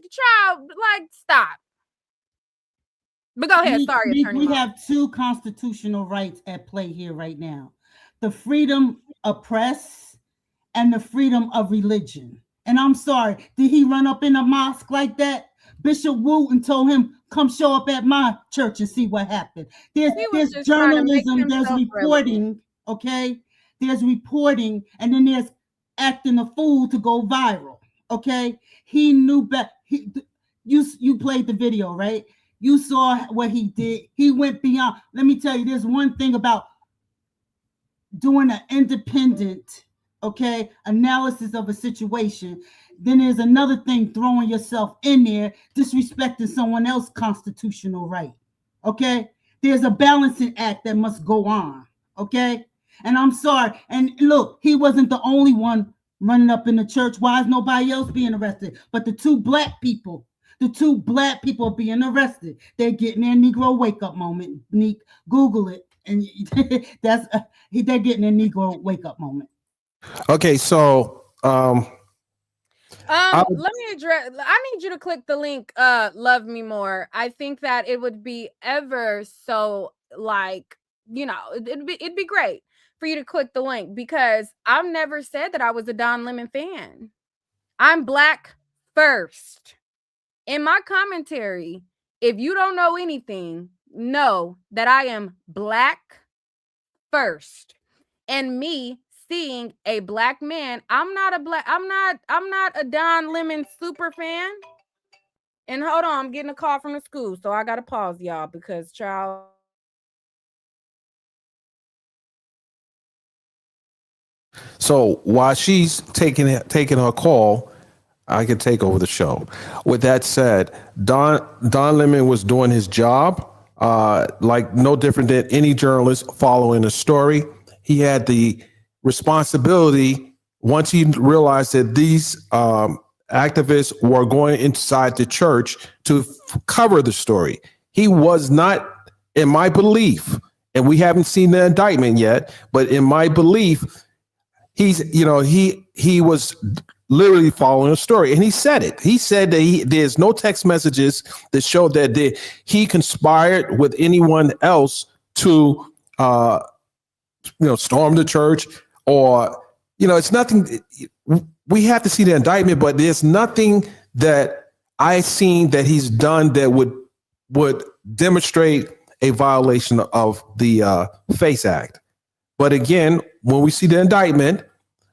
child, like, stop. But go ahead. Sorry, Attorney We Mom. have two constitutional rights at play here right now: the freedom of press and the freedom of religion. And I'm sorry, did he run up in a mosque like that? Bishop Wooten told him, "Come show up at my church and see what happened." He was There's just trying to make journalism, there's himself relevant. reporting, okay? There's reporting, and then there's acting a fool to go viral, okay? He knew better. You played the video, right? You saw what he did. He went beyond. Let me tell you, there's one thing about doing an independent, okay, analysis of a situation. Then there's another thing, throwing yourself in there, disrespecting someone else's constitutional right. Okay? There's a balancing act that must go on. Okay? And I'm sorry. And look, he wasn't the only one running up in the church. Why is nobody else being arrested? But the two black people are being arrested. They're getting their Negro wake up moment. Neek, Google it. And that's they're getting a Negro wake up moment. Okay, so Let me address. I need you to click the link. Love me more. I think that it would be ever so, like, it'd be great for you to click the link, because I've never said that I was a Don Lemon fan. I'm black first. In my commentary, if you don't know anything, know that I am black first. And me seeing a black man, I'm not a Don Lemon super fan. And hold on, I'm getting a call from the school, so I gotta pause, y'all, because child. So while she's taking her call, I can take over the show. With that said, Don Lemon was doing his job, like no different than any journalist following a story. He had the responsibility, once he realized that these activists were going inside the church, to cover the story. He was not, in my belief, and we haven't seen the indictment yet, but in my belief, he was literally following a story, and he said it. He said that there's no text messages that show that he conspired with anyone else to storm the church, or it's nothing. We have to see the indictment, but there's nothing that I've seen that he's done that would demonstrate a violation of the FACE Act. But again, when we see the indictment,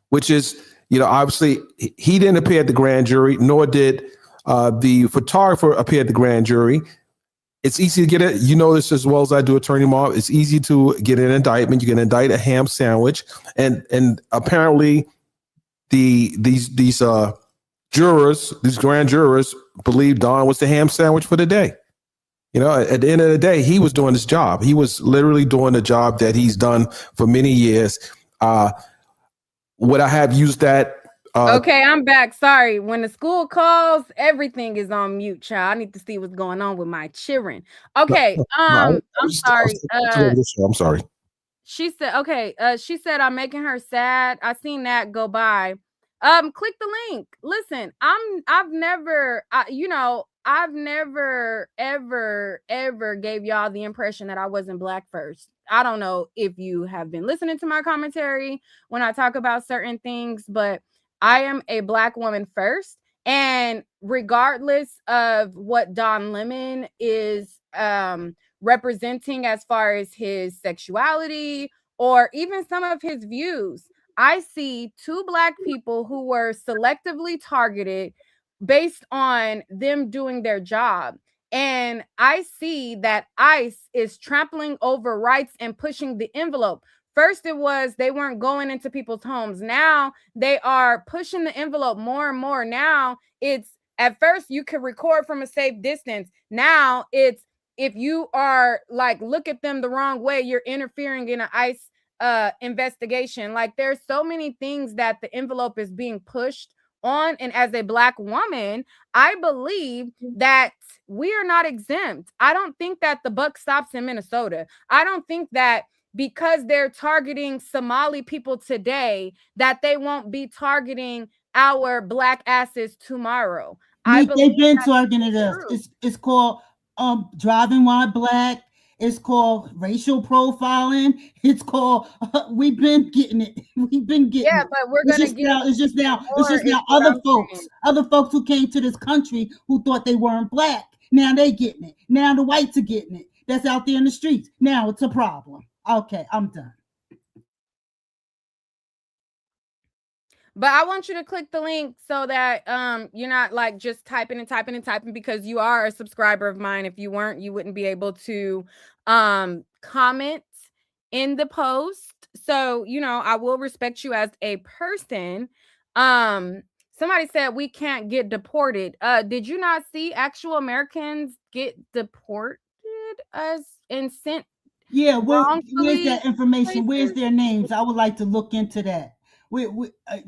which is, obviously he didn't appear at the grand jury, nor did the photographer appear at the grand jury. It's easy to get it. You know this as well as I do, Attorney Mob. It's easy to get an indictment. You can indict a ham sandwich, and apparently these jurors, these grand jurors, believe Don was the ham sandwich for the day. At the end of the day, he was doing his job. He was literally doing the job that he's done for many years. Would I have used that? Okay, I'm back. Sorry. When the school calls, everything is on mute, child. I need to see what's going on with my children. Okay. I'm sorry. I'm sorry. She said, okay. She said, I'm making her sad. I seen that go by. Click the link. Listen, I've never ever gave y'all the impression that I wasn't black first. I don't know if you have been listening to my commentary when I talk about certain things, but I am a black woman first. And regardless of what Don Lemon is representing as far as his sexuality or even some of his views, I see two black people who were selectively targeted based on them doing their job. And I see that ICE is trampling over rights and pushing the envelope. First, it was they weren't going into people's homes. Now they are pushing the envelope more and more. Now it's, at first you could record from a safe distance. Now it's, if you are like, look at them the wrong way, you're interfering in an ICE investigation. Like, there's so many things that the envelope is being pushed on. And as a black woman, I believe that we are not exempt. I don't think that the buck stops in Minnesota. I don't think that because they're targeting Somali people today, that they won't be targeting our black asses tomorrow. I They've believe been that targeting to be us. true. It's called driving while black. It's called racial profiling. It's called we've been getting it. We've been getting Yeah, it. but we're gonna get It's more just is now what I'm saying. other folks who came to this country who thought they weren't black. Now they getting it. Now the whites are getting it. That's out there in the streets. Now it's a problem. Okay, I'm done. But I want you to click the link so that you're not like just typing and typing and typing, because you are a subscriber of mine. If you weren't, you wouldn't be able to comment in the post. So, you know, I will respect you as a person. Somebody said we can't get deported. Did you not see actual Americans get deported as and sent Yeah, where's wrongfully that information? Where's places? their names? I would like to look into that.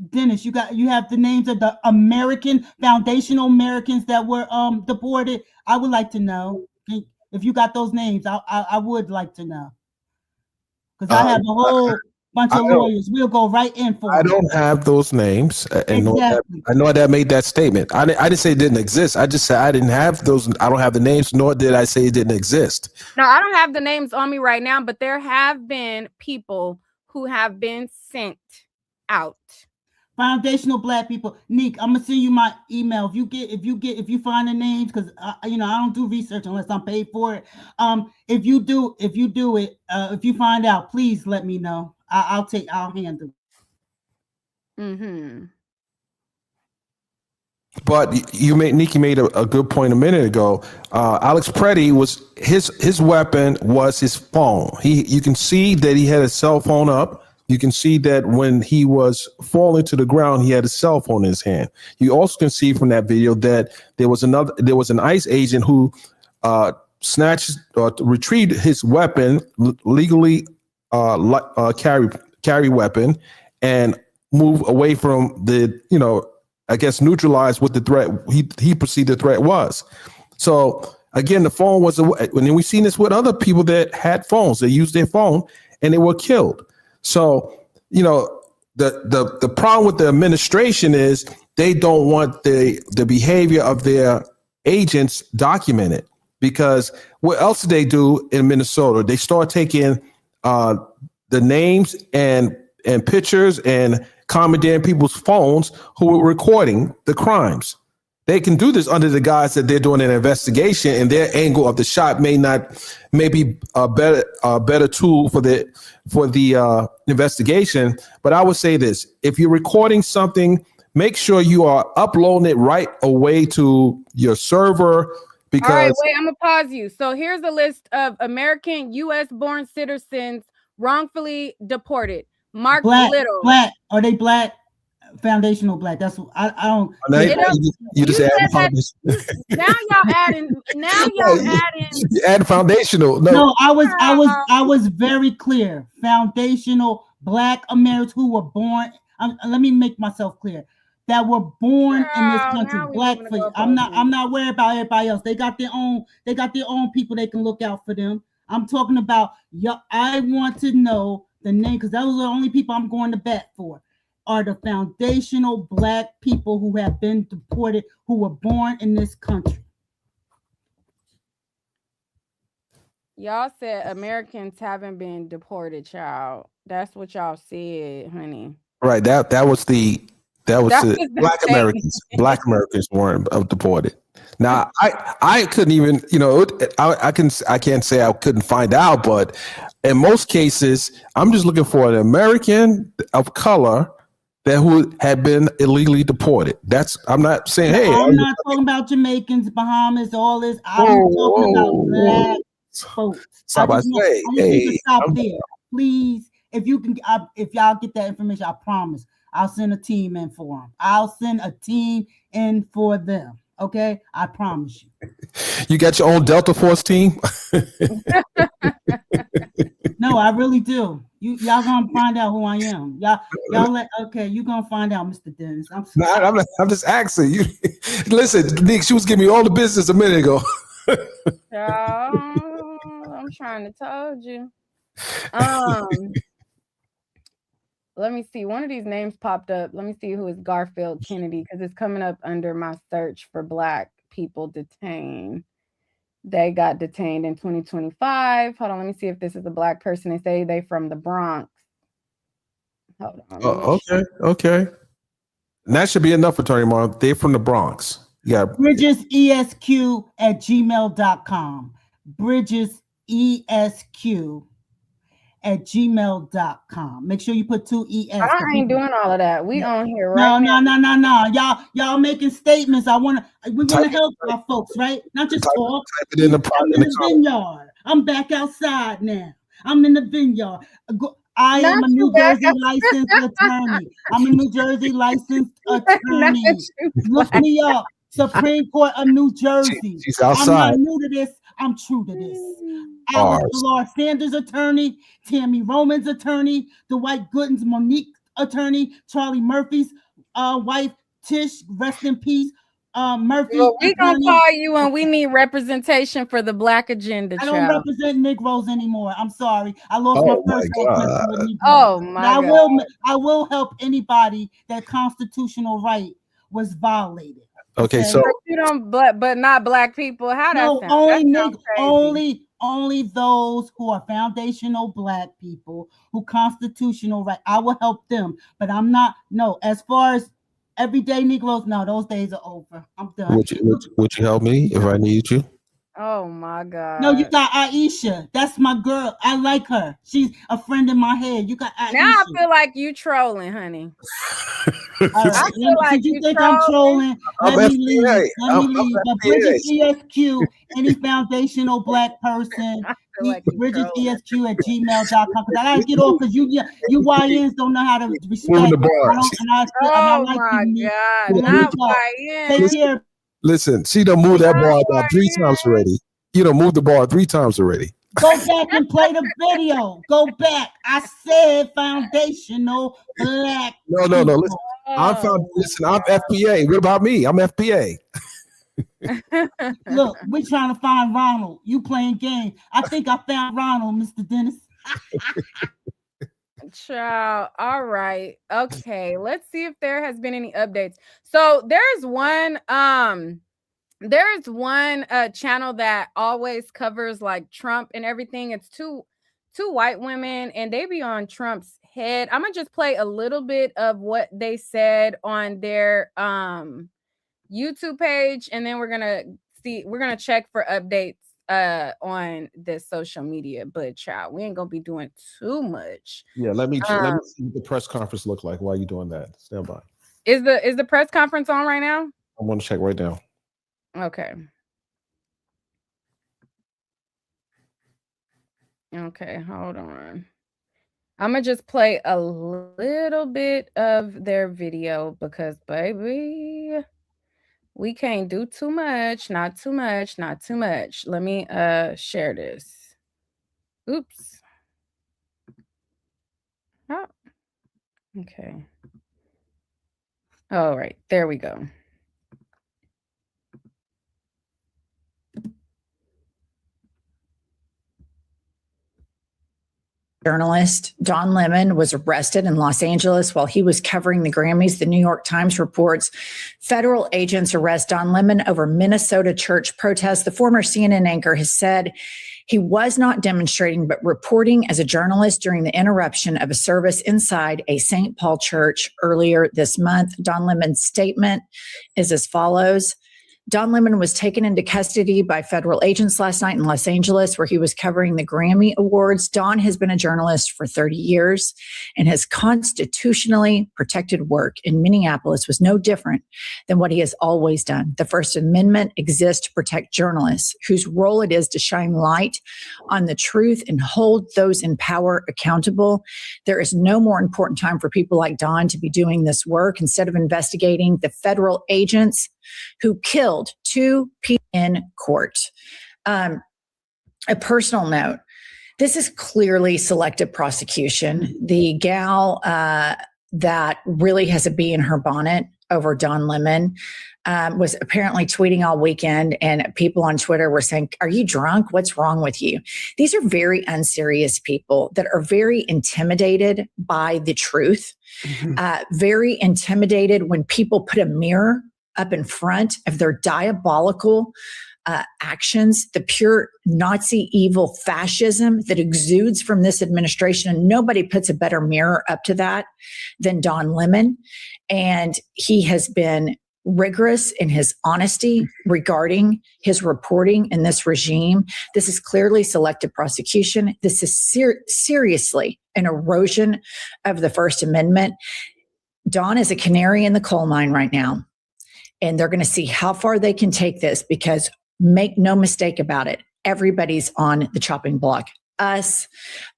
Dennis, you have the names of the American foundational Americans that were deported. I would like to know if you got those names. I would like to know, because I have a whole bunch I of don't, lawyers. We'll go right in for I them. don't have those names, and Exactly. I know that made that statement. I didn't say it didn't exist. I just said I didn't have those. I don't have the names, nor did I say it didn't exist. No, I don't have the names on me right now, but there have been people who have been sent out. Foundational black people. Nick, I'm gonna send you my email. If you find the names, because I don't do research unless I'm paid for it. If you do it, if you find out, please let me know. I'll handle it. Mm-hmm. But Nikki made a good point a minute ago. Alex Preddy was his weapon was his phone. You can see that he had a cell phone up. You can see that when he was falling to the ground, he had a cell phone in his hand. You also can see from that video that there was an ICE agent who snatched or retrieved his weapon, legally carry weapon, and move away from the I guess neutralize what the threat he perceived the threat was. So again, the phone was, and then we've seen this with other people that had phones. They used their phone and they were killed. So the problem with the administration is they don't want the behavior of their agents documented, because what else did they do in Minnesota? They start taking the names and pictures and commandeering people's phones who were recording the crimes. They can do this under the guise that they're doing an investigation, and their angle of the shot may be a better tool for the investigation. But I would say this: if you're recording something, make sure you are uploading it right away to your server. Because all right, wait, I'm gonna pause you. So here's a list of American U.S. born citizens wrongfully deported. Mark Little. Black. Are they black? Foundational black. That's what I don't. You just add now y'all adding. You add foundational. No, I was very clear. Foundational black Americans who were born. Let me make myself clear. That were born in this country. Black. I'm not worried about everybody else. They got their own people. They can look out for them. I'm talking about. I want to know the name, because those are the only people I'm going to bat for. Are the foundational black people who have been deported, who were born in this country. Y'all said Americans haven't been deported, child. That's what y'all said, honey. Right. That was the black Americans. Black Americans weren't deported. Now I couldn't even, I can't say I couldn't find out, but in most cases, I'm just looking for an American of color who had been illegally deported. I'm not saying, hey. I'm not talking about Jamaicans, Bahamas, all this. I'm talking about black folks. Stop, I say, hey. Stop there. Please, if y'all get that information, I promise I'll send a team in for them. I'll send a team in for them. Okay? I promise you. You got your own Delta Force team? No, I really do. Y'all gonna find out who I am. You gonna find out, Mr. Dennis. I'm just asking you. Listen, Nick, she was giving me all the business a minute ago. I'm trying to tell you. let me see. One of these names popped up. Let me see who is Garfield Kennedy because it's coming up under my search for Black people detained. They got detained in 2025. Hold on, let me see if this is a Black person. They say they from the Bronx. Hold on. Okay. And that should be enough, Attorney Mark. They're from the Bronx. Yeah. BridgesESQ@gmail.com. BridgesESQ@gmail.com. Make sure you put 2 ES. I ain't doing all of that. We on here right now. No. Y'all making statements. We want to help our folks, right? Not just talk. I'm in the vineyard. I'm back outside now. I'm in the vineyard. I am a New Jersey licensed attorney. I'm a New Jersey licensed attorney. Look me up. Supreme Court of New Jersey. She's outside. I'm not new to this. I'm true to this. Alex Ballard Sanders attorney, Tammy Roman's attorney, Dwight Gooden's Monique attorney, Charlie Murphy's wife, Tish, rest in peace. Murphy. Well, we gonna call you when we need representation for the Black agenda. I don't represent Negroes anymore. I'm sorry. I lost my first name. Oh my God. I will help anybody that constitutional right was violated. Okay, so but you don't, but not Black people. How no, that sound? Only those who are foundational Black people who constitutional right. I will help them, but I'm not. No, as far as everyday Negroes, no, those days are over. I'm done. Would you help me if I need you? Oh my God. No, you got Aisha. That's my girl. I like her. She's a friend in my head. You got Aisha. Now I feel like you trolling, honey. I feel like you think I'm trolling. Let me leave. But Bridges ESQ, any foundational Black person, BridgesESQ@gmail.com. Because I gotta get off because you YNs don't know how to respect. Oh my God. Not YNs. Take care. Listen, she done moved that bar about 3 times already. You done moved the bar 3 times already. Go back and play the video. Go back. I said foundational Black. No. Listen, I'm FPA. What about me? I'm FPA. Look, we trying to find Ronald. You playing games. I think I found Ronald, Mr. Dennis. Child. All right. Okay. Let's see if there has been any updates. So there's one channel that always covers like Trump and everything. It's two white women and they be on Trump's head. I'm gonna just play a little bit of what they said on their YouTube page, and then we're gonna check for updates on the social media. But child, we ain't gonna be doing too much. Yeah, let me see what the press conference look like while you're doing that. Stand by. Is the press conference on right now? I want to check right now. Okay, hold on. I'm gonna just play a little bit of their video because baby, we can't do too much, not too much. Let me share this. Oops. Oh, okay. All right, there we go. Journalist Don Lemon was arrested in Los Angeles while he was covering the Grammys. The New York Times reports federal agents arrest Don Lemon over Minnesota church protests. The former CNN anchor has said he was not demonstrating, but reporting as a journalist during the interruption of a service inside a St. Paul church earlier this month. Don Lemon's statement is as follows. Don Lemon was taken into custody by federal agents last night in Los Angeles, where he was covering the Grammy Awards. Don has been a journalist for 30 years, and his constitutionally protected work in Minneapolis was no different than what he has always done. The First Amendment exists to protect journalists, whose role it is to shine light on the truth and hold those in power accountable. There is no more important time for people like Don to be doing this work instead of investigating the federal agents who killed 2 people in court. A personal note, this is clearly selective prosecution. The gal that really has a bee in her bonnet over Don Lemon, was apparently tweeting all weekend, and people on Twitter were saying, "Are you drunk? What's wrong with you?" These are very unserious people that are very intimidated by the truth, very intimidated when people put a mirror up in front of their diabolical actions, the pure Nazi evil fascism that exudes from this administration. And nobody puts a better mirror up to that than Don Lemon. And he has been rigorous in his honesty regarding his reporting in this regime. This is clearly selective prosecution. This is seriously an erosion of the First Amendment. Don is a canary in the coal mine right now. And they're going to see how far they can take this, because make no mistake about it, everybody's on the chopping block. Us,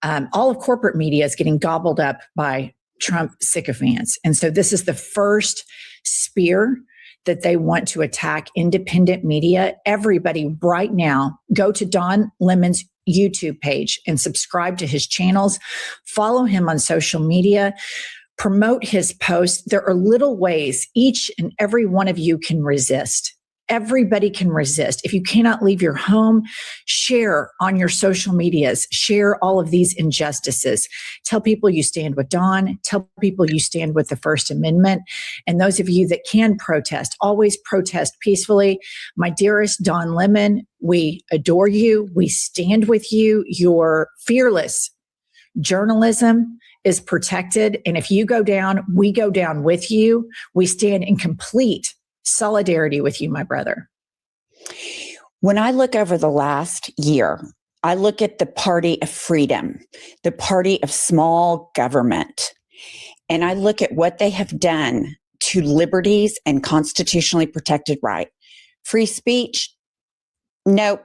all of corporate media is getting gobbled up by Trump sycophants. And so this is the first spear that they want to attack independent media. Everybody right now, go to Don Lemon's YouTube page and subscribe to his channels. Follow him on social media. Promote his posts. There are little ways each and every one of you can resist. Everybody can resist. If you cannot leave your home, share on your social medias, share all of these injustices. Tell people you stand with Don. Tell people you stand with the First Amendment. And those of you that can protest, always protest peacefully. My dearest Don Lemon, we adore you. We stand with you. Your fearless journalism is protected. And if you go down, we go down with you. We stand in complete solidarity with you, my brother. When I look over the last year, I look at the party of freedom, the party of small government, and I look at what they have done to liberties and constitutionally protected right. Free speech, nope,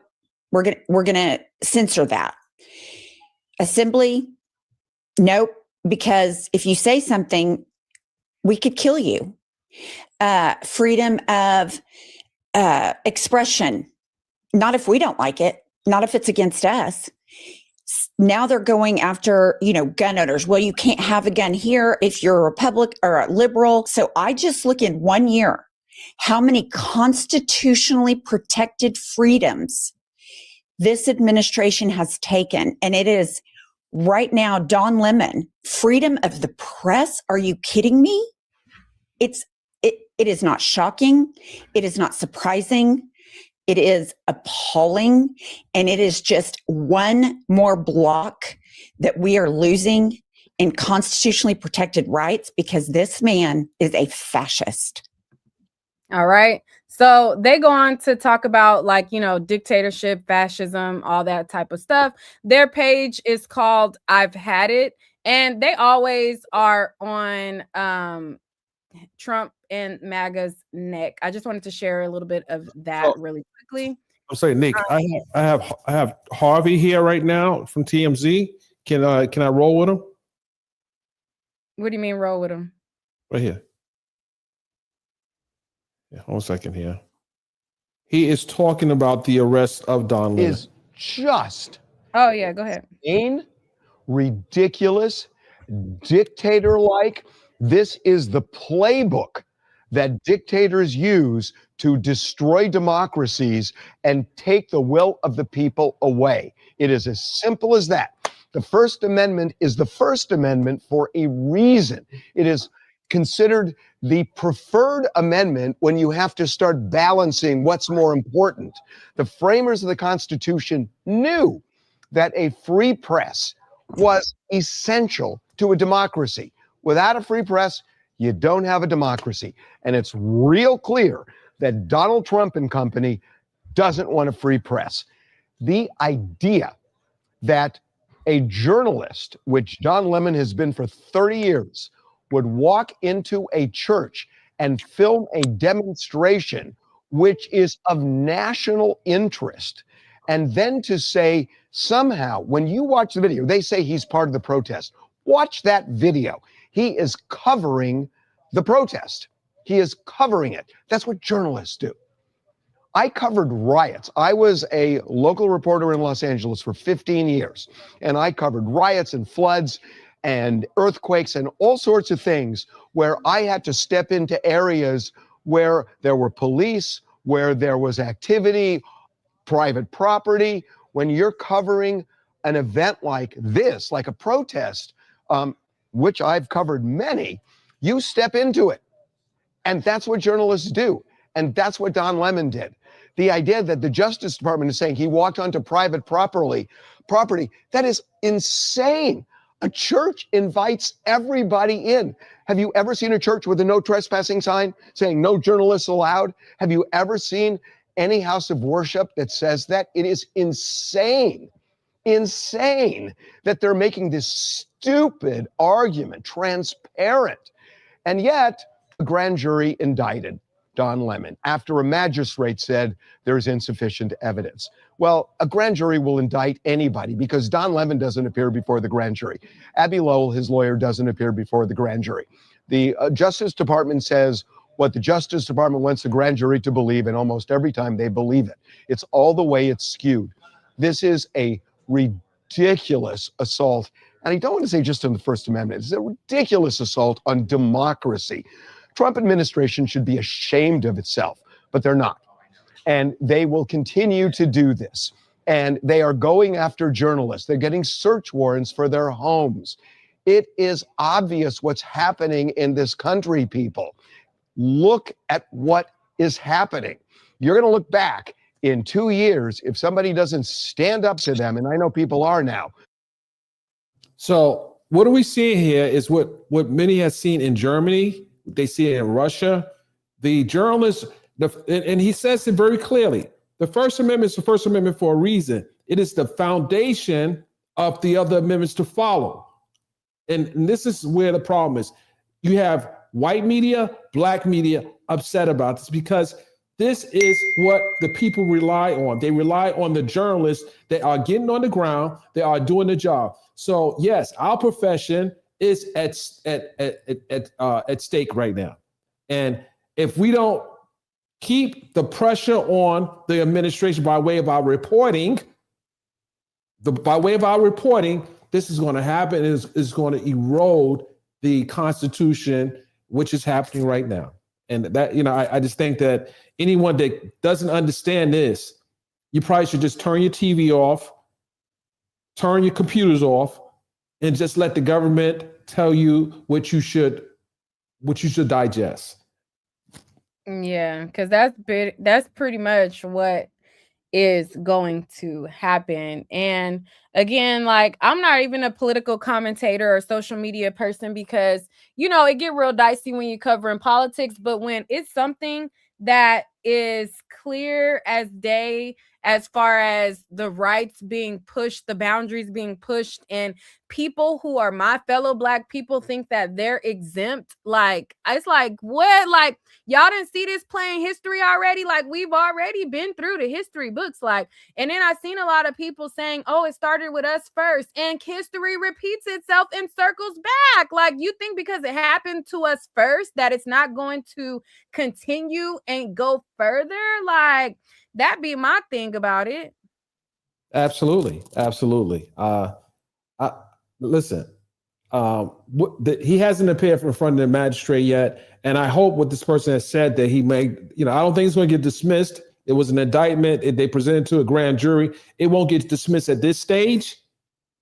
we're gonna censor that. Assembly, nope, because if you say something, we could kill you. Freedom of expression, not if we don't like it, not if it's against us. Now they're going after, gun owners. Well, you can't have a gun here if you're a Republican or a liberal. So I just look in 1 year, how many constitutionally protected freedoms this administration has taken. And it is right now, Don Lemon, freedom of the press. Are you kidding me? It is not shocking. It is not surprising. It is appalling. And it is just one more block that we are losing in constitutionally protected rights because this man is a fascist. All right. So they go on to talk about dictatorship, fascism, all that type of stuff. Their page is called I've Had It. And they always are on Trump and MAGA's neck. I just wanted to share a little bit of that really quickly. I'm sorry, Nick. I have Harvey here right now from TMZ. Can I roll with him? What do you mean roll with him? Right here. Yeah, 1 second here. He is talking about the arrest of Don Lemon. Is just oh yeah, go ahead. Ridiculous, dictator-like. This is the playbook that dictators use to destroy democracies and take the will of the people away. It is as simple as that. The First Amendment is the First Amendment for a reason. It is considered the preferred amendment when you have to start balancing what's more important. The framers of the Constitution knew that a free press was essential to a democracy. Without a free press, you don't have a democracy. And it's real clear that Donald Trump and company doesn't want a free press. The idea that a journalist, which Don Lemon has been for 30 years, would walk into a church and film a demonstration which is of national interest, and then to say somehow, when you watch the video, they say he's part of the protest. Watch that video. He is covering the protest. He is covering it. That's what journalists do. I covered riots. I was a local reporter in Los Angeles for 15 years, and I covered riots and floods. and earthquakes and all sorts of things where I had to step into areas where there were police, where there was activity, private property. When you're covering an event like this, like a protest, which I've covered many, you step into it. And that's what journalists do. And that's what Don Lemon did. The idea that the Justice Department is saying he walked onto private property, that is insane. A church invites everybody in. Have you ever seen a church with a no trespassing sign saying no journalists allowed? Have you ever seen any house of worship that says that? It is insane that they're making this stupid argument transparent. And yet, a grand jury indicted Don Lemon after a magistrate said there's insufficient evidence. Well, a grand jury will indict anybody because Don Lemon doesn't appear before the grand jury. Abbe Lowell, his lawyer, doesn't appear before the grand jury. The Justice Department says what the Justice Department wants the grand jury to believe, and almost every time they believe it. It's all the way it's skewed. This is a ridiculous assault. And I don't want to say just on the First Amendment. It's a ridiculous assault on democracy. Trump administration should be ashamed of itself, but they're not. And they will continue to do this. And they are going after journalists. They're getting search warrants for their homes. It is obvious what's happening in this country, people. Look at what is happening. You're going to look back in 2 years if somebody doesn't stand up to them, and I know people are now. So what are we seeing here is what many have seen in Germany. They see it in Russia. The journalists, and he says it very clearly, the First Amendment is the First Amendment for a reason. It is the foundation of the other amendments to follow. And this is where the problem is. You have white media, black media upset about this because this is what the people rely on. They rely on the journalists that are getting on the ground, they are doing the job. So yes, our profession is at stake right now. And if we don't keep the pressure on the administration by way of our reporting, this is going to happen. Is going to erode the Constitution, which is happening right now. And that, I just think that anyone that doesn't understand this, you probably should just turn your TV off, turn your computers off, and just let the government tell you what you should digest. Yeah, because that's pretty much what is going to happen. And again, like, I'm not even a political commentator or social media person because, it get real dicey when you're covering politics. But when it's something that is clear as day, as far as the rights being pushed, the boundaries being pushed, and people who are my fellow Black people think that they're exempt, like, it's like, what? Like, y'all didn't see this playing history already? Like, we've already been through the history books. Like, and then I've seen a lot of people saying, oh, it started with us first, and history repeats itself and circles back. Like, you think because it happened to us first that it's not going to continue and go further? Like, that be my thing about it. Absolutely. Listen, he hasn't appeared in front of the magistrate yet. And I hope what this person has said that he may, I don't think it's going to get dismissed. It was an indictment. They presented to a grand jury. It won't get dismissed at this stage.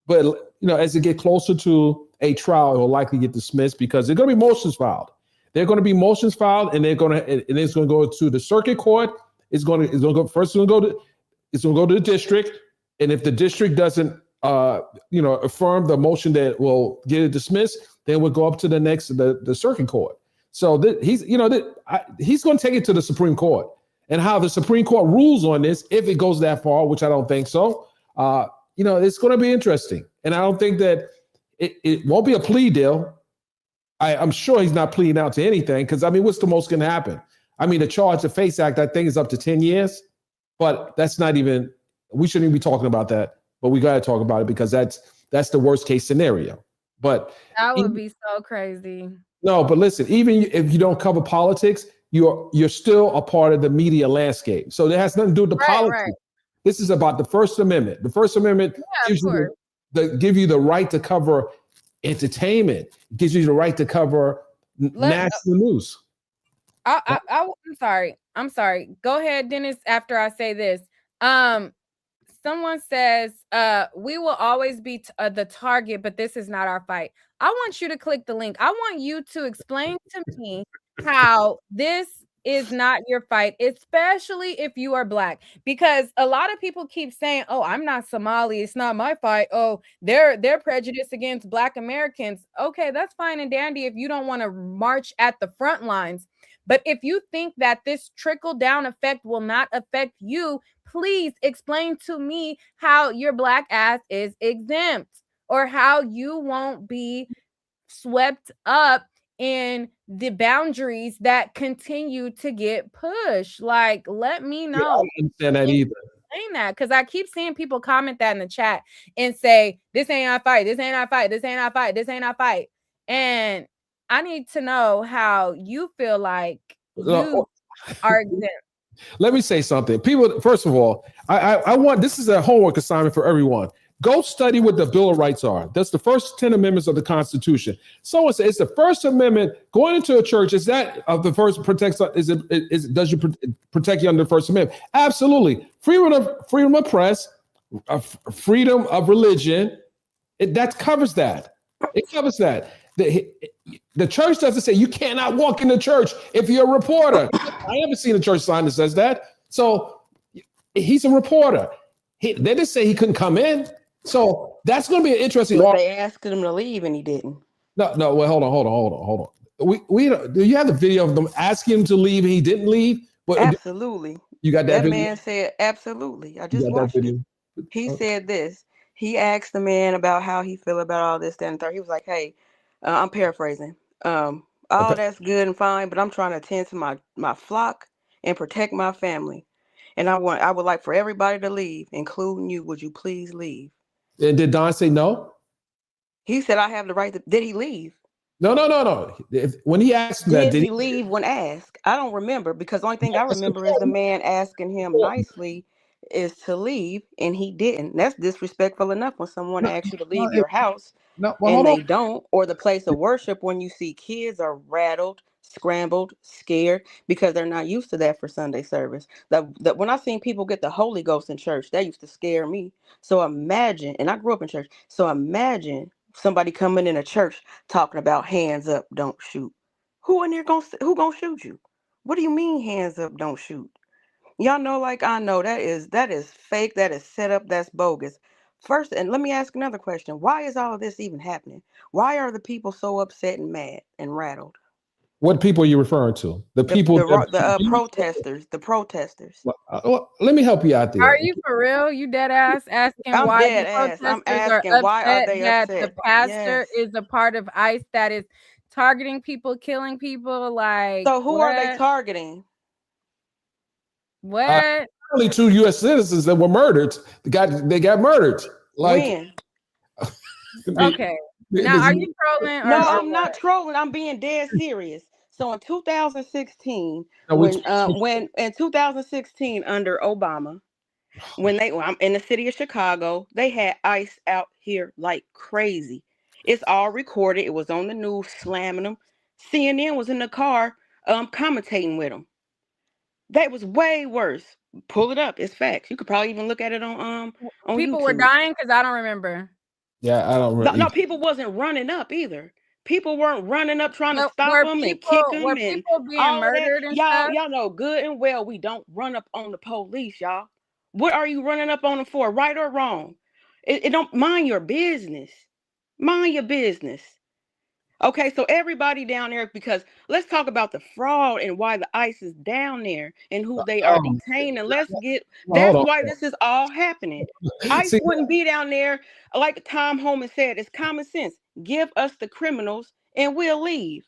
But, as it get closer to a trial, it will likely get dismissed because there's going to be motions filed. They're going to be motions filed, and it's going to go to the circuit court. It's going to go to the district, and if the district doesn't, affirm the motion that will get it dismissed, then we'll go up to the circuit court. So he's going to take it to the Supreme Court, and how the Supreme Court rules on this, if it goes that far, which I don't think so. It's going to be interesting, and I don't think that it won't be a plea deal. I'm sure he's not pleading out to anything because, what's the most going to happen? The charge of FACE Act, I think, is up to 10 years, but that's not even, we shouldn't even be talking about that, but we got to talk about it because that's the worst case scenario. But that would be so crazy. No, but listen, even if you don't cover politics, you're still a part of the media landscape. So that has nothing to do with the politics. Right. This is about the First Amendment. The First Amendment gives you the right to cover entertainment. It gives you the right to cover national news. I'm sorry. Go ahead, Dennis, after I say this. Someone says, we will always be the target, but this is not our fight. I want you to click the link. I want you to explain to me how this is not your fight, especially if you are Black, because a lot of people keep saying, oh, I'm not Somali, it's not my fight. Oh, they're prejudiced against Black Americans. Okay, that's fine and dandy if you don't want to march at the front lines. But if you think that this trickle down effect will not affect you, please explain to me how your Black ass is exempt, or how you won't be swept up in the boundaries that continue to get pushed. Like, let me know. I don't understand that either. Explain that, because I keep seeing people comment that in the chat and say, this ain't our fight, this ain't our fight, this ain't our fight, this ain't our fight. And I need to know how you feel like you are exempt. Let me say something. People, first of all, I want, this is a homework assignment for everyone. Go study what the Bill of Rights are. That's the first 10 amendments of the Constitution. Someone said it's the First Amendment. Going into a church, is that of the first protects? Does you protect you under the First Amendment? Absolutely. Freedom of press, freedom of religion. That covers that. It covers that. The church doesn't say you cannot walk in the church if you're a reporter. I haven't seen a church sign that says that. So he's a reporter. They didn't say he couldn't come in. So that's going to be an interesting. But they asked him to leave and he didn't. No. Well, hold on. We do you have the video of them asking him to leave and he didn't leave? But absolutely. You got that video? Man said absolutely. I just watched it. He said this. He asked the man about how he feel about all this, that, and third. He was like, hey, I'm paraphrasing. All that's good and fine, but I'm trying to attend to my flock and protect my family. And I would like for everybody to leave, including you. Would you please leave? And did Don say no? He said, I have the right to. Did he leave? No. When he asked that, did he leave when asked? I don't remember, because the only thing I remember is the man asking him nicely is to leave, and he didn't. That's disrespectful enough when someone asks you to leave your house and they don't, or the place of worship when you see kids are rattled, scrambled, scared because they're not used to that for Sunday service. That when I seen people get the Holy Ghost in church, that used to scare me. So imagine, and I grew up in church, so imagine somebody coming in a church talking about hands up, don't shoot. Who in there gonna shoot you? What do you mean hands up, don't shoot? Y'all know, like I know, that is fake, that is set up, that's bogus. First, and let me ask another question. Why is all of this even happening? Why are the people so upset and mad and rattled? What people are you referring to? The people, protesters. The protesters. Well, let me help you out there. Are you for real? You dead ass asking I'm why dead the ass. protesters I'm asking are why are they that upset? the pastor is a part of ICE that is targeting people, killing people. Like, so who are they targeting? What? Only 2 U.S. citizens that were murdered. They got murdered. Like, when? Okay. Now, are you trolling? No, I'm not trolling. I'm being dead serious. So in 2016, when in 2016 under Obama, I'm in the city of Chicago, they had ICE out here like crazy. It's all recorded. It was on the news, slamming them. CNN was in the car, commentating with them. That was way worse. Pull it up. It's facts. You could probably even look at it on people YouTube. Were dying because I don't remember. Yeah, I don't remember. No, people wasn't running up either. People weren't running up trying to stop them and kick them. Were people being murdered and stuff? Y'all know good and well we don't run up on the police, y'all. What are you running up on them for, right or wrong? It don't mind your business. Mind your business. Okay, so everybody down there, because let's talk about the fraud and why the ICE is down there and who they are detaining. That's why this is all happening. ICE wouldn't be down there. Like Tom Homan said, it's common sense. Give us the criminals and we'll leave.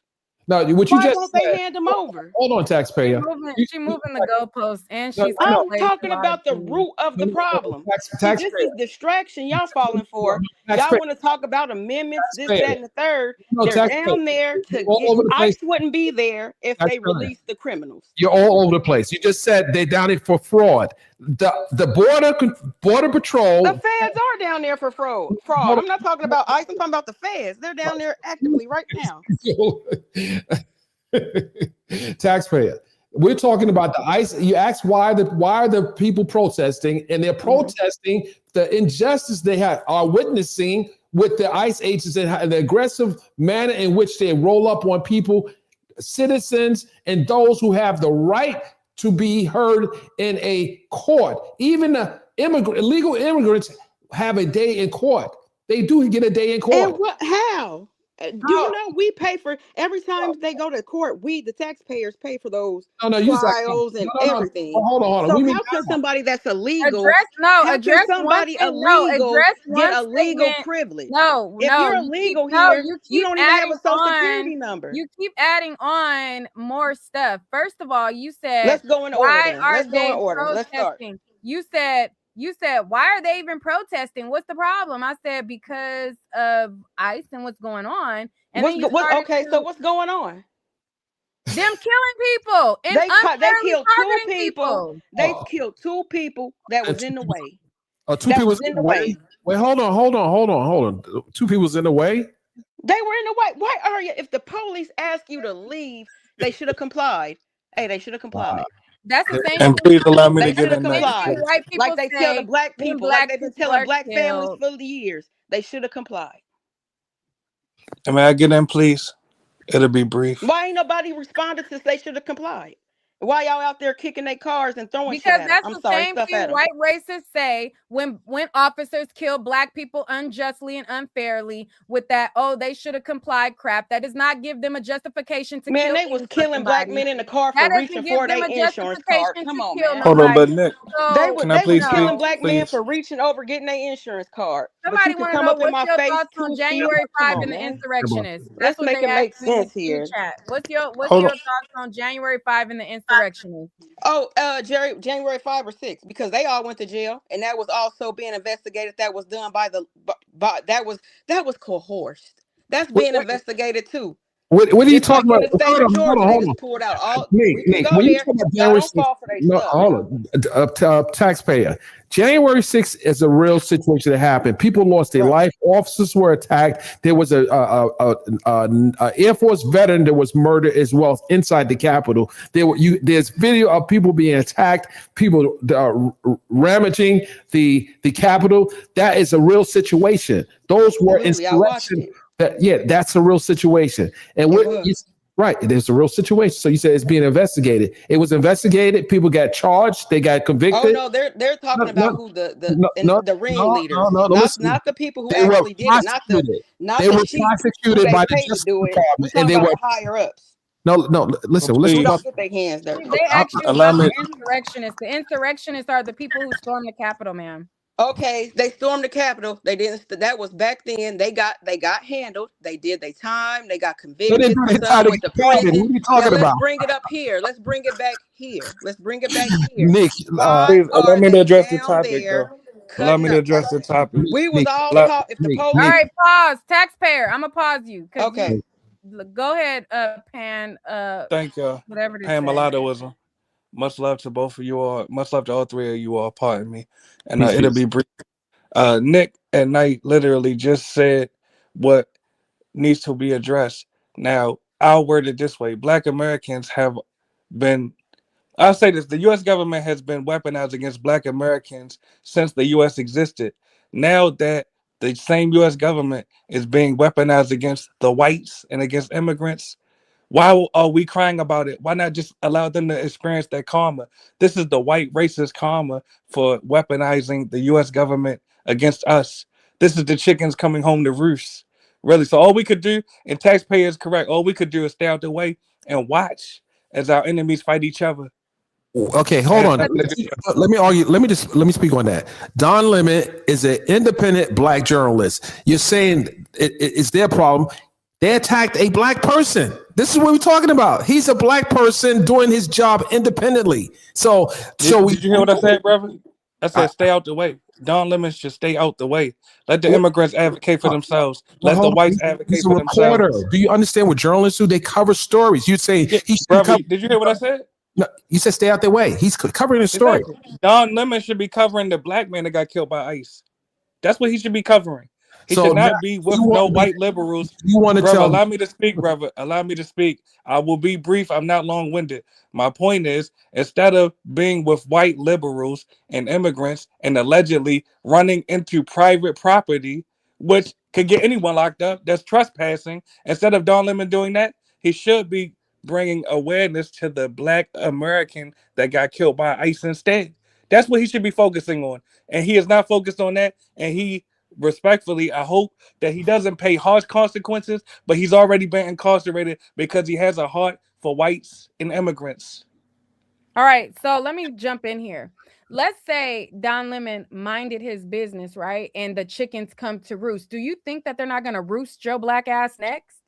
No, what you just won't they hand them over? Hold on, taxpayer. She's moving the goalposts, and she's. I'm talking about the root of the problem. This is distraction y'all falling for. Y'all want to talk about amendments, this, that, and the third. They're down there to ICE wouldn't be there if they release the criminals. You're all over the place. You just said they're down here for fraud. The border patrol. The feds are down there for fraud. I'm not talking about ICE. I'm talking about the feds. They're down there actively right now. Taxpayer. We're talking about the ICE. You ask why are the people protesting, and they're protesting the injustice they are witnessing with the ICE agents and the aggressive manner in which they roll up on people, citizens, and those who have the right to be heard in a court. Even the illegal immigrants have a day in court. They do get a day in court. And how? Do you know we pay for every time they go to court? We, the taxpayers, pay for those trials and everything. Hold on. So how can somebody that's illegal? Address somebody illegal get a legal privilege? No, if you're illegal here, you don't even have a social security number. You keep adding on more stuff. First of all, you said, let's go in order. Let's go in order. Let's start. You said, why are they even protesting? What's the problem? I said, because of ICE and what's going on. And so what's going on? Them killing people. They killed 2 people. They killed 2 people that was in the way. 2 people was in the way. Wait, hold on. 2 people was in the way? They were in the way. Why are you? If the police ask you to leave, they should have complied. Hey, they should have complied. That's the same. And please allow me to get in there. Like they tell the black people, like they've been telling black families for years. They should have complied. May I get in, please? It'll be brief. Why ain't nobody responded since they should have complied? Why y'all out there kicking their cars and throwing shit at them? Because that's the same thing white racists say when officers kill black people unjustly and unfairly with that, they should have complied crap. That does not give them a justification to kill. They was killing black men in the car for reaching for their insurance card. Come on, man. Hold on, but Nick, they were killing black men for reaching over getting their insurance card. Somebody want to know what's your thoughts on January 5 and the insurrectionists? Let's make it make sense here. What's your thoughts on January 5 and the insurrectionists? January 5 or 6, because they all went to jail, and that was also being investigated. That was done by that was coerced. That's being investigated too. What are you talking about? Hold on. Nick, when you talk about January 6th, taxpayer, January 6th is a real situation that happened. People lost their life. Officers were attacked. There was a Air Force veteran that was murdered as well inside the Capitol. There's video of people being attacked, people ramaging the Capitol. That is a real situation. Those were insurrection. That's a real situation. And right, there's a real situation. So you said it's being investigated. It was investigated. People got charged. They got convicted. Oh no, they're talking about who the ringleaders, not the people who actually did it. They were prosecuted by the Justice Department, and they were higher ups. No, listen. Let's get their hands dirty. They actually the insurrectionists. The insurrectionists are the people who stormed the Capitol, ma'am. Okay, they stormed the Capitol. They didn't. That was back then. They got handled. They did their time. They got convicted. What are you talking about? Let's bring it up here. Let's bring it back here. Nick, please allow me to address the topic, though. Allow me to address the topic. We was all taught if the police. All right, pause. Taxpayer, I'm gonna pause you. Okay. Go ahead, Pan. Thank you. Whatever. Pan Mulattoism. Much love to both of you all. Much love to all 3 of you all. Pardon me. And it'll be brief. Nick at Night literally just said what needs to be addressed. Now, I'll word it this way. Black Americans have been, I'll say this, the U.S. government has been weaponized against Black Americans since the U.S. existed. Now that the same U.S. government is being weaponized against the whites and against immigrants, why are we crying about it? Why not just allow them to experience that karma? This is the white racist karma for weaponizing the U.S. government against us. This is the chickens coming home to roost. Really. So all we could do, and taxpayer is correct, all we could do is stay out the way and watch as our enemies fight each other. Okay, hold on. Let me argue. Let me speak on that. Don Lemon is an independent Black journalist. You're saying it's their problem. They attacked a Black person. This is what we're talking about. He's a Black person doing his job independently. Did you hear what I said, brother? I said stay out the way. Don Lemon should stay out the way. Let the immigrants advocate for themselves. Let the whites advocate for themselves. Do you understand what journalists do? They cover stories. You say did you hear what I said? No, you said stay out their way. He's covering the story. Exactly. Don Lemon should be covering the Black man that got killed by ICE. That's what he should be covering. He So should now not be with you no want me, white liberals. you want to Brother, tell me, allow me to speak, brother. Allow me to speak. I will be brief. I'm not long-winded. My point is, instead of being with white liberals and immigrants and allegedly running into private property, which could get anyone locked up, that's trespassing. Instead of Don Lemon doing that, he should be bringing awareness to the Black American that got killed by ICE instead. That's what he should be focusing on. And he is not focused on that. And he respectfully, I hope that he doesn't pay harsh consequences, but he's already been incarcerated because he has a heart for whites and immigrants. All right, so let me jump in here. Let's say Don Lemon minded his business, right? And the chickens come to roost. Do you think that they're not going to roost Joe Black ass next?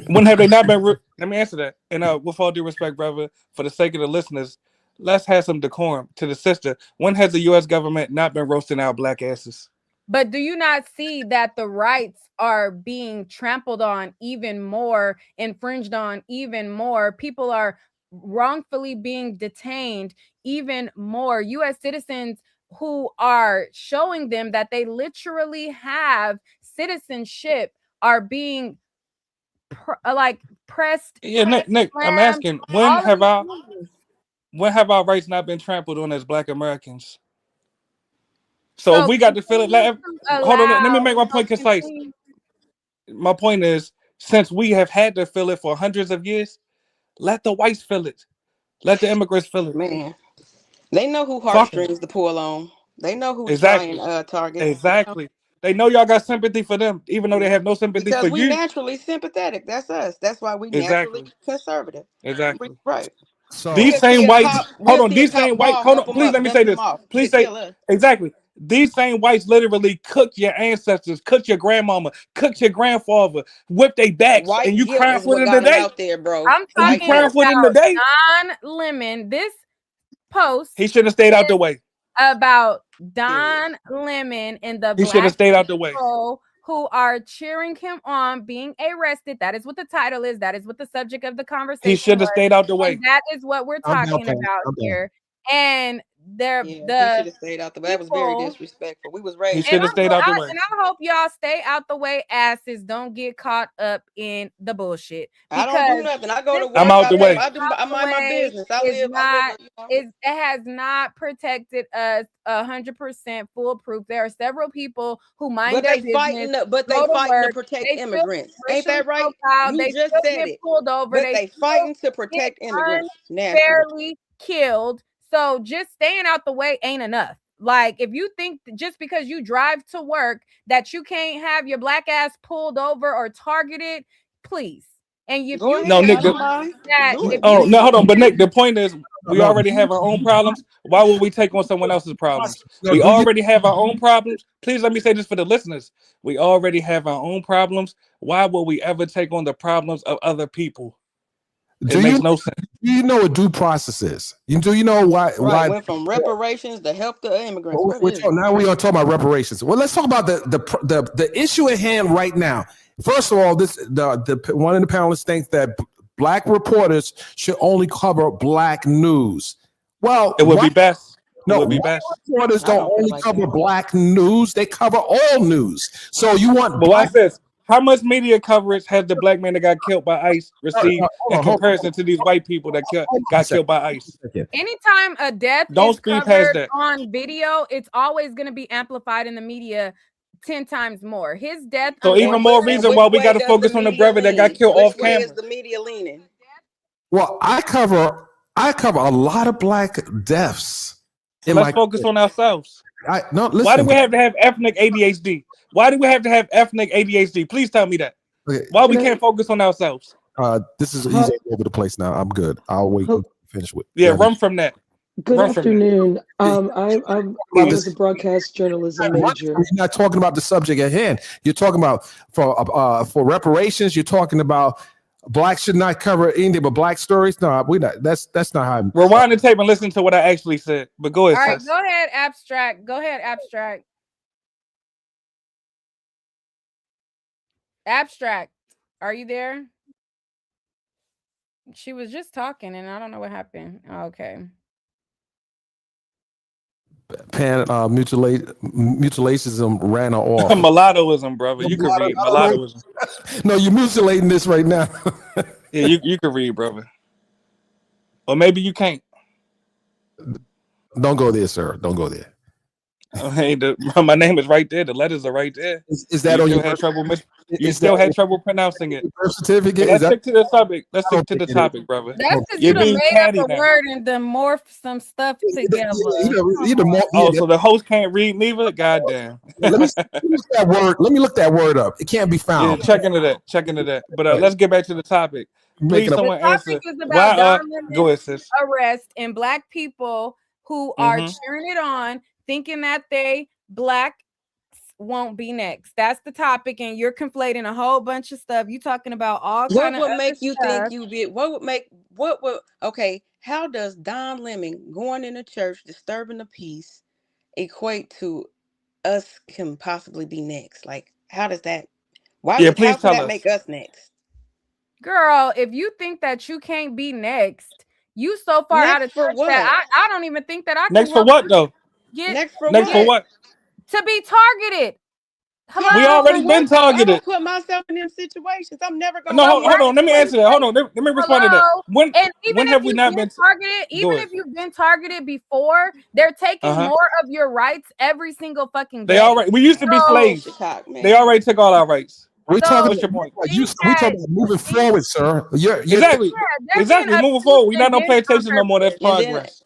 When have they not been? Let me answer that. And with all due respect, brother, for the sake of the listeners, let's have some decorum to the sister. When has the U.S. government not been roasting our black asses? But do you not see that the rights are being trampled on even more, infringed on even more? People are wrongfully being detained even more. U.S. citizens who are showing them that they literally have citizenship are being pressed. Yeah, Nick, I'm asking, when have our rights not been trampled on as Black Americans? So if we got to feel it, hold on, let me make my point concise. My point is, since we have had to feel it for hundreds of years, let the whites feel it. Let the immigrants feel it. Man, they know who heartstrings to pull on. They know who's trying targets. Exactly. They know y'all got sympathy for them, even though they have no sympathy because for we you. Naturally sympathetic. That's us. That's why we naturally conservative. Exactly. Right. So these same whites, hold on, these same whites, hold on, please let me say this. Please say, exactly. These same whites literally cooked your ancestors, cooked your grandmama, cooked your grandfather, whipped their backs, White and you guilt crying is for what them got 'em today. out there, bro. I'm And talking you crying for them about today. Don Lemon. This post, he should have stayed out the way. About Don Lemon and the he should have stayed out the way. Who are cheering him on being arrested. That is what the title is. That is what the subject of the conversation He should have stayed out the way. And that is what we're talking about here. And he should have stayed out the way. That was very disrespectful. We was raised. He should have stayed out the way. And I hope y'all stay out the way, asses. Don't get caught up in the bullshit. I don't do nothing. I go to work. I'm out the way. I mind my business. It has not protected us 100% foolproof. There are several people who mind their business. But they fighting to protect immigrants. Ain't that right? You just said it. Pulled over. But they fighting to protect immigrants. Fairly killed. So just staying out the way ain't enough. Like, if you think just because you drive to work that you can't have your black ass pulled over or targeted, please. And if you no, Nick, hold on. But Nick, the point is, we already have our own problems. Why would we take on someone else's problems? We already have our own problems. Please let me say this for the listeners. We already have our own problems. Why would we ever take on the problems of other people? It makes no sense. Do you know what due process is? Do you know why? Right, went from reparations to help the immigrants. Now we are talking about reparations. Well, let's talk about the issue at hand right now. First of all, the one of the panelists thinks that Black reporters should only cover Black news. Well, it would be best. No, reporters don't only cover Black news; they cover all news. So you want? But watch this. How much media coverage has the Black man that got killed by ICE received in comparison to these white people that got killed by ICE? Anytime a death is covered on video, it's always going to be amplified in the media 10 times more. His death. So even more reason why we got to focus on the brother that got killed off camera. Which way is the media leaning? Well, I cover a lot of Black deaths. Let's focus on ourselves. Listen, why do we have to have ethnic ADHD? Why do we have to have ethnic ADHD? Please tell me that. Okay. Why we can't focus on ourselves? He's all over the place now. I'm good. I'll wait to finish with. Run from that. Good afternoon. I was a broadcast journalism major. You're not talking about the subject at hand. You're talking about for reparations. You're talking about Blacks should not cover anything but Black stories. No, we not. That's not how. Rewind the tape and listen to what I actually said. But go ahead. All right, go ahead, Abstract. Abstract, are you there? She was just talking and I don't know what happened. Okay. mutilationism ran her off. Mulattoism, brother. You can read mulattoism. No, you're mutilating this right now. Yeah, you can read, brother. Or maybe you can't. Don't go there, sir. Don't go there. Hey, my name is right there. The letters are right there. Is that on your had trouble? You is still that had trouble pronouncing it. birth certificate? Let's stick to the subject. Let's stick to the think it is. topic, brother. That's because You're you done being made catty up a now. word and then morph some stuff together. Oh, so the host can't read neither? Goddamn. Let me look that word. Let me look that word up. It can't be Yeah, found. check into that. Check into that. But let's get back to the topic. Please, someone The answer. topic is Why about Don Lemon's go ahead, sis. arrest and black people who are cheering it on, thinking that they black won't be next. That's the topic, and you're conflating a whole bunch of stuff. You talking about all What kind of would make you stuff. think you did? Okay, how does Don Lemon going into church, disturbing the peace, equate to us can possibly be next? Like, how does that? How please can tell that us. make us next? Girl, if you think that you can't be next, you so far out of Next for touch what? that I don't even think that I can Next for help what you though? Next for Next for what? to be targeted. Hello? We already been I targeted. don't put myself in them situations. I'm never gonna. No, hold on. Let me answer that. Hold on. Let me respond to that. Hello? And even When if have we you've not been been targeted, even if you've been targeted before, they're taking more of your rights every single fucking day. They already. We used to be slaves. They already took all our rights. We're talking. What's your point? We talking about moving forward, sir. Exactly. Exactly. Moving forward. We're not no PlayStation no more. That's progress.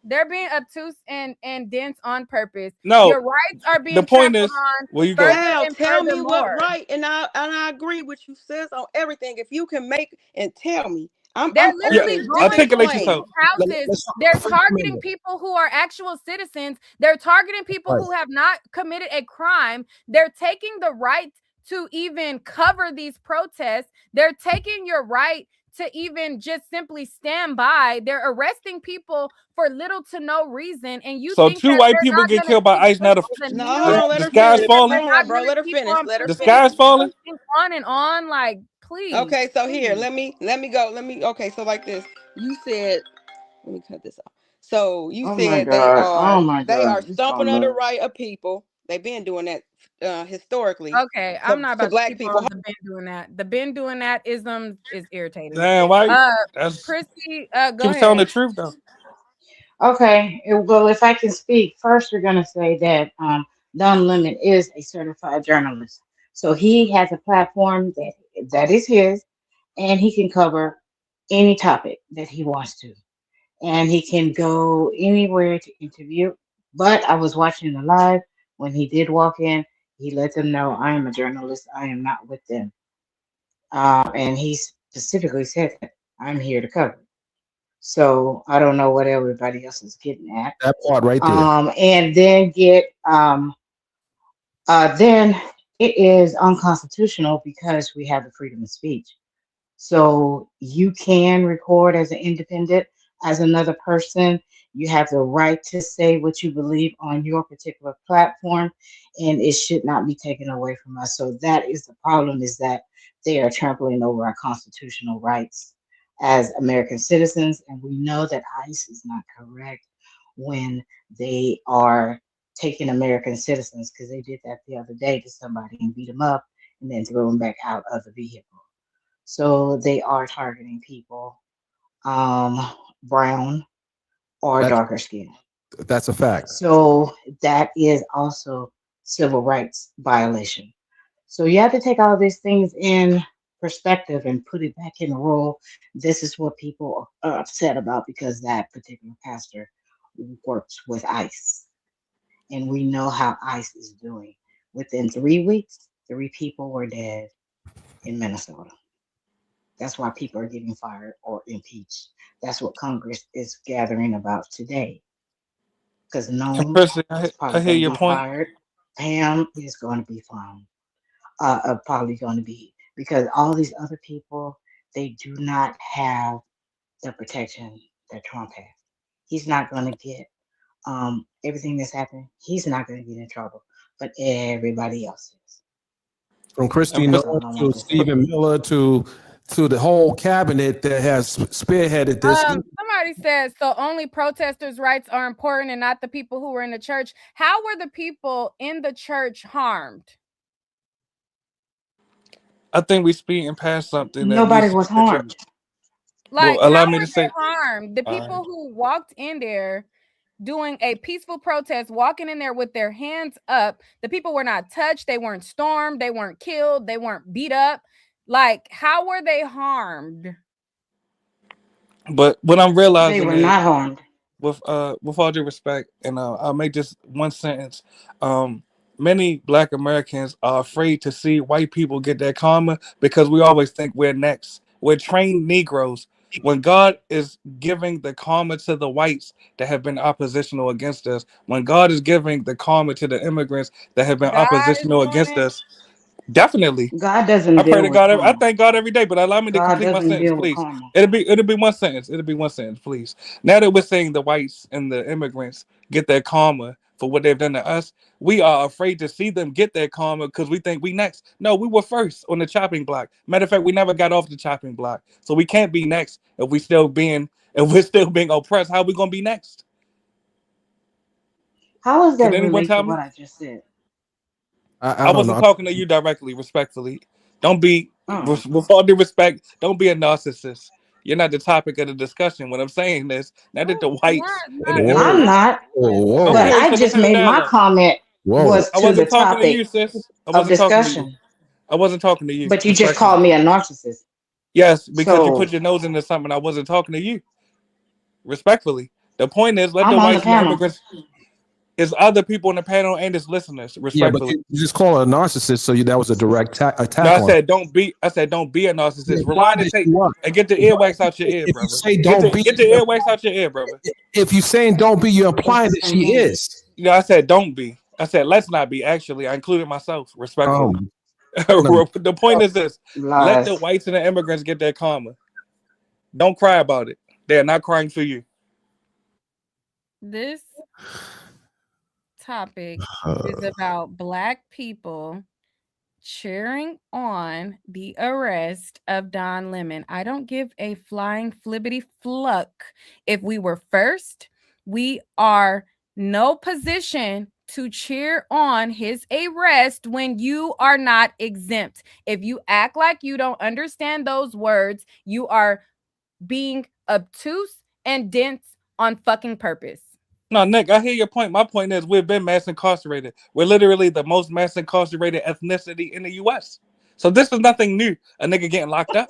They're being obtuse and dense on purpose. No, your rights are being the point is, on where you go? Now tell me what right, and I agree with you, sis, on everything. If you can make and tell me, they're literally going articulate to yourself. houses. They're targeting people who are actual citizens. They're targeting people who have not committed a crime. They're taking the right to even cover these protests. They're taking your right to even just simply stand by. They're arresting people for little to no reason. And you so think 2 white people get killed by ICE now. The sky's falling. bro. Let her finish. The sky's falling. On and on, like, please. Okay, so here, let me go. Okay, so like this. You said, let me cut this off. So you said they are stomping on the right of people. They've been doing that historically. Okay, I'm not about black people. The been doing that. The been doing that ism is irritating. Damn, why? Chrissy, keep go ahead. telling the truth though. Okay, well, if I can speak first, we're going to say that Don Lemon is a certified journalist, so he has a platform that is his, and he can cover any topic that he wants to, and he can go anywhere to interview. But I was watching the live when he did walk in. He let them know, I am a journalist. I am not with them. And he specifically said that I'm here to cover. So I don't know what everybody else is getting at. That part right there. And then it is unconstitutional because we have the freedom of speech. So you can record as an independent, as another person. You have the right to say what you believe on your particular platform, and it should not be taken away from us. So that is the problem, is that they are trampling over our constitutional rights as American citizens. And we know that ICE is not correct when they are taking American citizens, because they did that the other day to somebody and beat them up and then throw them back out of the vehicle. So they are targeting people brown or darker skin. That's a fact. So that is also civil rights violation. So you have to take all these things in perspective and put it back in the role. This is what people are upset about, because that particular pastor works with ICE. And we know how ICE is doing. Within 3 weeks, 3 people were dead in Minnesota. That's why people are getting fired or impeached. That's what Congress is gathering about today. Because Noam is probably going to be fired. Pam is going to be probably going to be, because all these other people, they do not have the protection that Trump has. He's not going to get everything that's happening. He's not going to get in trouble, but everybody else is. From Christine to Stephen Miller to to the whole cabinet that has spearheaded this. Somebody said, so only protesters' rights are important and not the people who were in the church. How were the people in the church harmed? I think we speeding past something that Nobody needs was to be addressed. harmed. Like, Well, allow how me were to say, they harmed? The all people right. who walked in there doing a peaceful protest, walking in there with their hands up, the people were not touched, they weren't stormed, they weren't killed, they weren't beat up. Like, how were they harmed? But what I'm They realizing were is, not harmed. with all due respect, and I'll make this one sentence. Many Black Americans are afraid to see white people get their karma because we always think we're next. We're trained Negroes. When God is giving the karma to the whites that have been oppositional against us, when God is giving the karma to the immigrants that have been God is oppositional doing against it. us, definitely. God doesn't I pray deal to with God. I karma. thank God every day, but allow me to God complete my doesn't sentence, deal with please. karma. It'll be one sentence. It'll be one sentence, please. Now that we're saying the whites and the immigrants get their karma for what they've done to us, we are afraid to see them get their karma because we think we next. No, we were first on the chopping block. Matter of fact, we never got off the chopping block, so we can't be next if we're still being oppressed. How are we gonna be next? How does Can that anyone relate tell to me? what I just said? I I don't wasn't know. talking to you directly, respectfully. Don't be, Oh, with all due respect, don't be a narcissist. You're not the topic of the discussion. What I'm saying is, not that the whites and the Whoa, I'm immigrants. not, whoa, but Okay, I so let's just have a made my dialogue. comment whoa. was I to the wasn't talking to you, topic sis. I of wasn't talking to you. discussion, I wasn't talking to you, but you just respectfully. called me a narcissist. Yes, because you So put your nose into something. I wasn't talking to you, respectfully. The point is, let the I'm on the whites and the panel. immigrants. It's other people on the panel and it's listeners, Yeah, but respectfully. you just call her a narcissist, so that was a direct No, attack on her. I said don't be a You narcissist. implied Rewind the that tape you are. and get the If earwax out your ear, if you brother. say don't be, Get the earwax out your ear, brother. if you saying don't be, you're implying that she is. You know, I said don't be. I said let's not be. Actually, I included myself, respectfully. No. The point is this: let the Lies. whites and the immigrants get their karma. Don't cry about it. They're not crying for you. This topic is about Black people cheering on the arrest of Don Lemon. I don't give a flying flippity fluck if we were first. We are no position to cheer on his arrest when you are not exempt. If you act like you don't understand those words, you are being obtuse and dense on fucking purpose. No, Nick, I hear your point. My point is we've been mass incarcerated. We're literally the most mass incarcerated ethnicity in the U.S. So this is nothing new. A nigga getting locked up.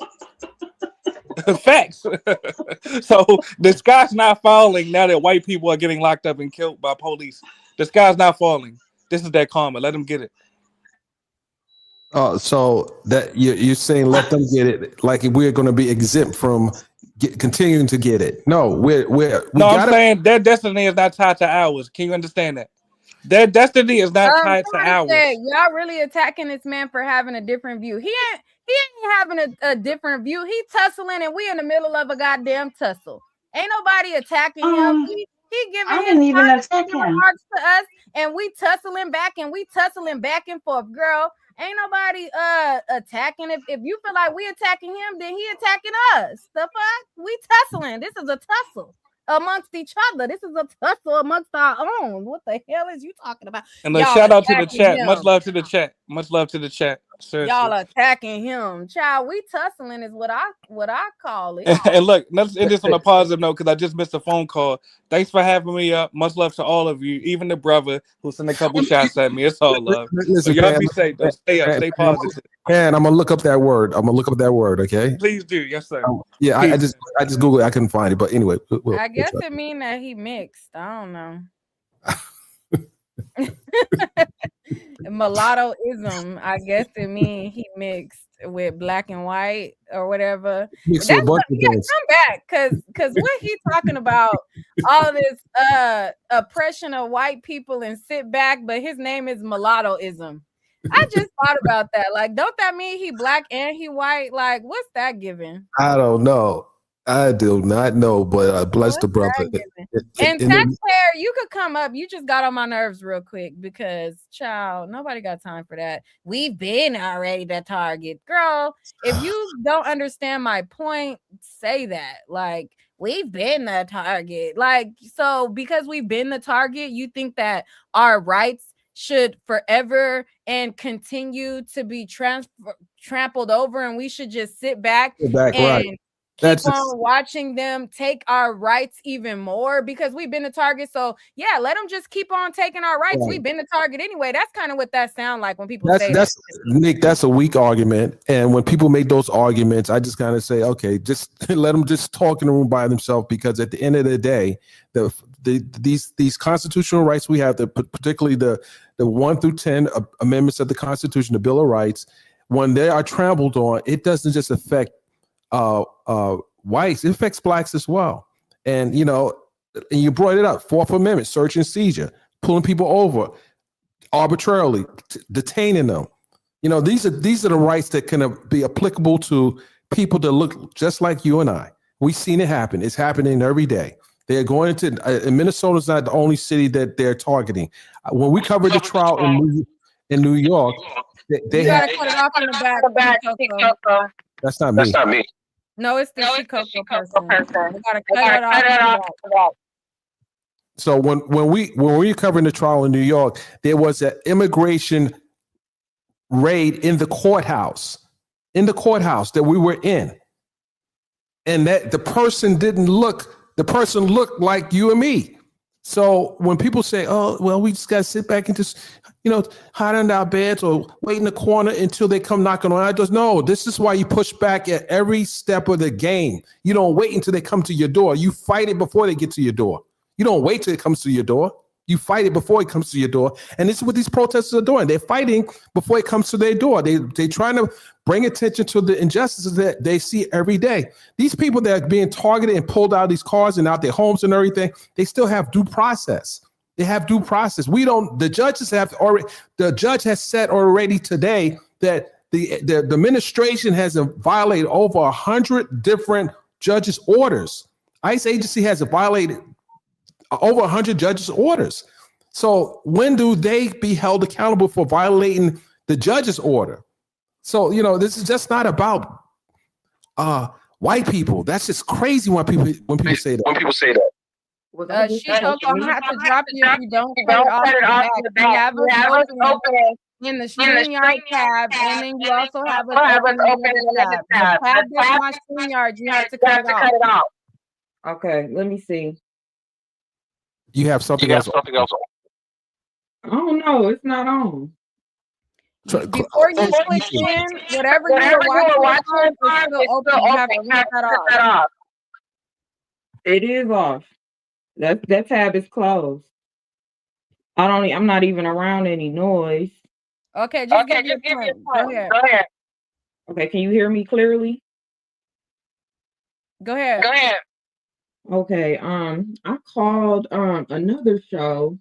Facts. So the sky's not falling now that white people are getting locked up and killed by police. The sky's not falling. This is their karma. Let them get it. So that you're saying let them get it, like we're going to be exempt from continuing to get it. No, we I'm saying their destiny is not tied to ours. Can you understand that? Their destiny is not tied to Somebody ours. said, y'all really attacking this man for having a different view. He ain't having a different view. He tussling and we in the middle of a goddamn tussle. Ain't nobody attacking him. He giving I his didn't even attack him. remarks to us, and we tussling back and forth, girl. Ain't nobody attacking. If you feel like we attacking him, then he attacking us. The fuck? We tussling. This is a tussle amongst each other. This is a tussle amongst our own. What the hell is you talking about? And a shout out to the chat. Much love to the chat. Much love to the chat. Seriously. Y'all attacking him. Child, we tussling is what I call it. And look, let's end this on a positive note because I just missed a phone call. Thanks for having me up. Much love to all of you, even the brother who sent a couple shots at me. It's all love. Listen, But y'all Pan, be safe though. Stay up, stay positive. And I'm gonna look up that word. Okay. Please do, yes, sir. Yeah, I just Googled it. I couldn't find it, but anyway, I guess it mean that he mixed. I don't know. Mulattoism. I guess it mean he mixed with black and white or whatever. Mixed That's with a bunch of things. come back because what he talking about all this oppression of white people and sit back, but his name is mulattoism. I just thought about that. Like, don't that mean he black and he white? Like, what's that giving? I don't know. I do not know, but bless the brother. And taxpayer, you could come up. You just got on my nerves real quick because, child, nobody got time for that. We've been already the target, girl. If you don't understand my point, say that. Like, we've been the target. Like, so because we've been the target, you think that our rights should forever and continue to be trampled over, and we should just sit back and right. keep on watching them take our rights even more because we've been the target. So yeah, let them just keep on taking our rights. Right. We've been the target anyway. That's kind of what that sounds like when people say that. Nick, that's a weak argument. And when people make those arguments, I just kind of say, okay, just let them just talk in the room by themselves, because at the end of the day, these constitutional rights we have, particularly the 1 through 10 amendments of the Constitution, the Bill of Rights, when they are trampled on, it doesn't just affect whites, it affects blacks as well. And and you brought it up, 4th Amendment, search and seizure, pulling people over arbitrarily, detaining them. These are the rights that can be applicable to people that look just like you and I. We've seen it happen. It's happening every day. They're going into, and Minnesota's not the only city that they're targeting. When we covered the trial in New York, they had. Cut it off in the back. That's not me. That's not me. No, it's the Chicoco person. We gotta cut it off. So when we were covering the trial in New York, there was an immigration raid in the courthouse that we were in, and that the person looked like you and me. So when people say, "Oh, well, we just gotta sit back and just, hide under our beds or wait in the corner until they come knocking on our doors," no, this is why you push back at every step of the game. You don't wait until they come to your door. You fight it before they get to your door. You don't wait till it comes to your door. You fight it before it comes to your door. And this is what these protesters are doing. They're fighting before it comes to their door. They're trying to bring attention to the injustices that they see every day. These people that are being targeted and pulled out of these cars and out their homes and everything, they still have due process. They have due process. The judge has said already today that the administration has violated over 100 different judges' orders. ICE agency has violated over 100 judges' orders. So when do they be held accountable for violating the judge's order? So, this is just not about white people. That's just crazy when people say that. Chicoco, I'm gonna have to drop you if you don't cut it off the back. We have us open in the StreamYard tab, and then you also have us open in the tab. The tab that's my StreamYard, you have to cut it off. Okay, let me see. You have something else. Oh no, it's not on. Before you click in, whatever you were watching, it's still open. You have to cut that off. It is off. That tab is closed. I'm not even around any noise. Okay, just give your point. Go ahead. Okay, can you hear me clearly? Go ahead. Okay, I called another show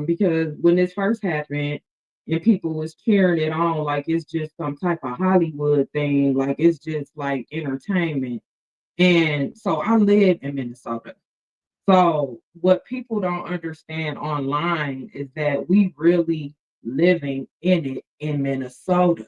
because when this first happened and people was cheering it on like it's just some type of Hollywood thing, like it's just like entertainment. And so I live in Minnesota. So what people don't understand online is that we really living in it in Minnesota.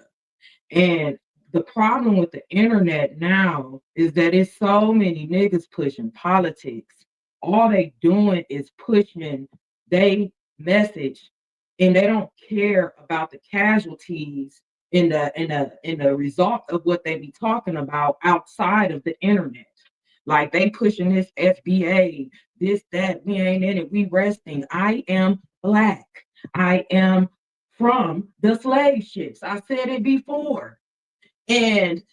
And the problem with the internet now is that it's so many niggas pushing politics. All they doing is pushing they message, and they don't care about the casualties in the result of what they be talking about outside of the internet. Like they pushing this FBA, this, that, we ain't in it, we resting. I am Black. I am from the slave ships. I said it before. And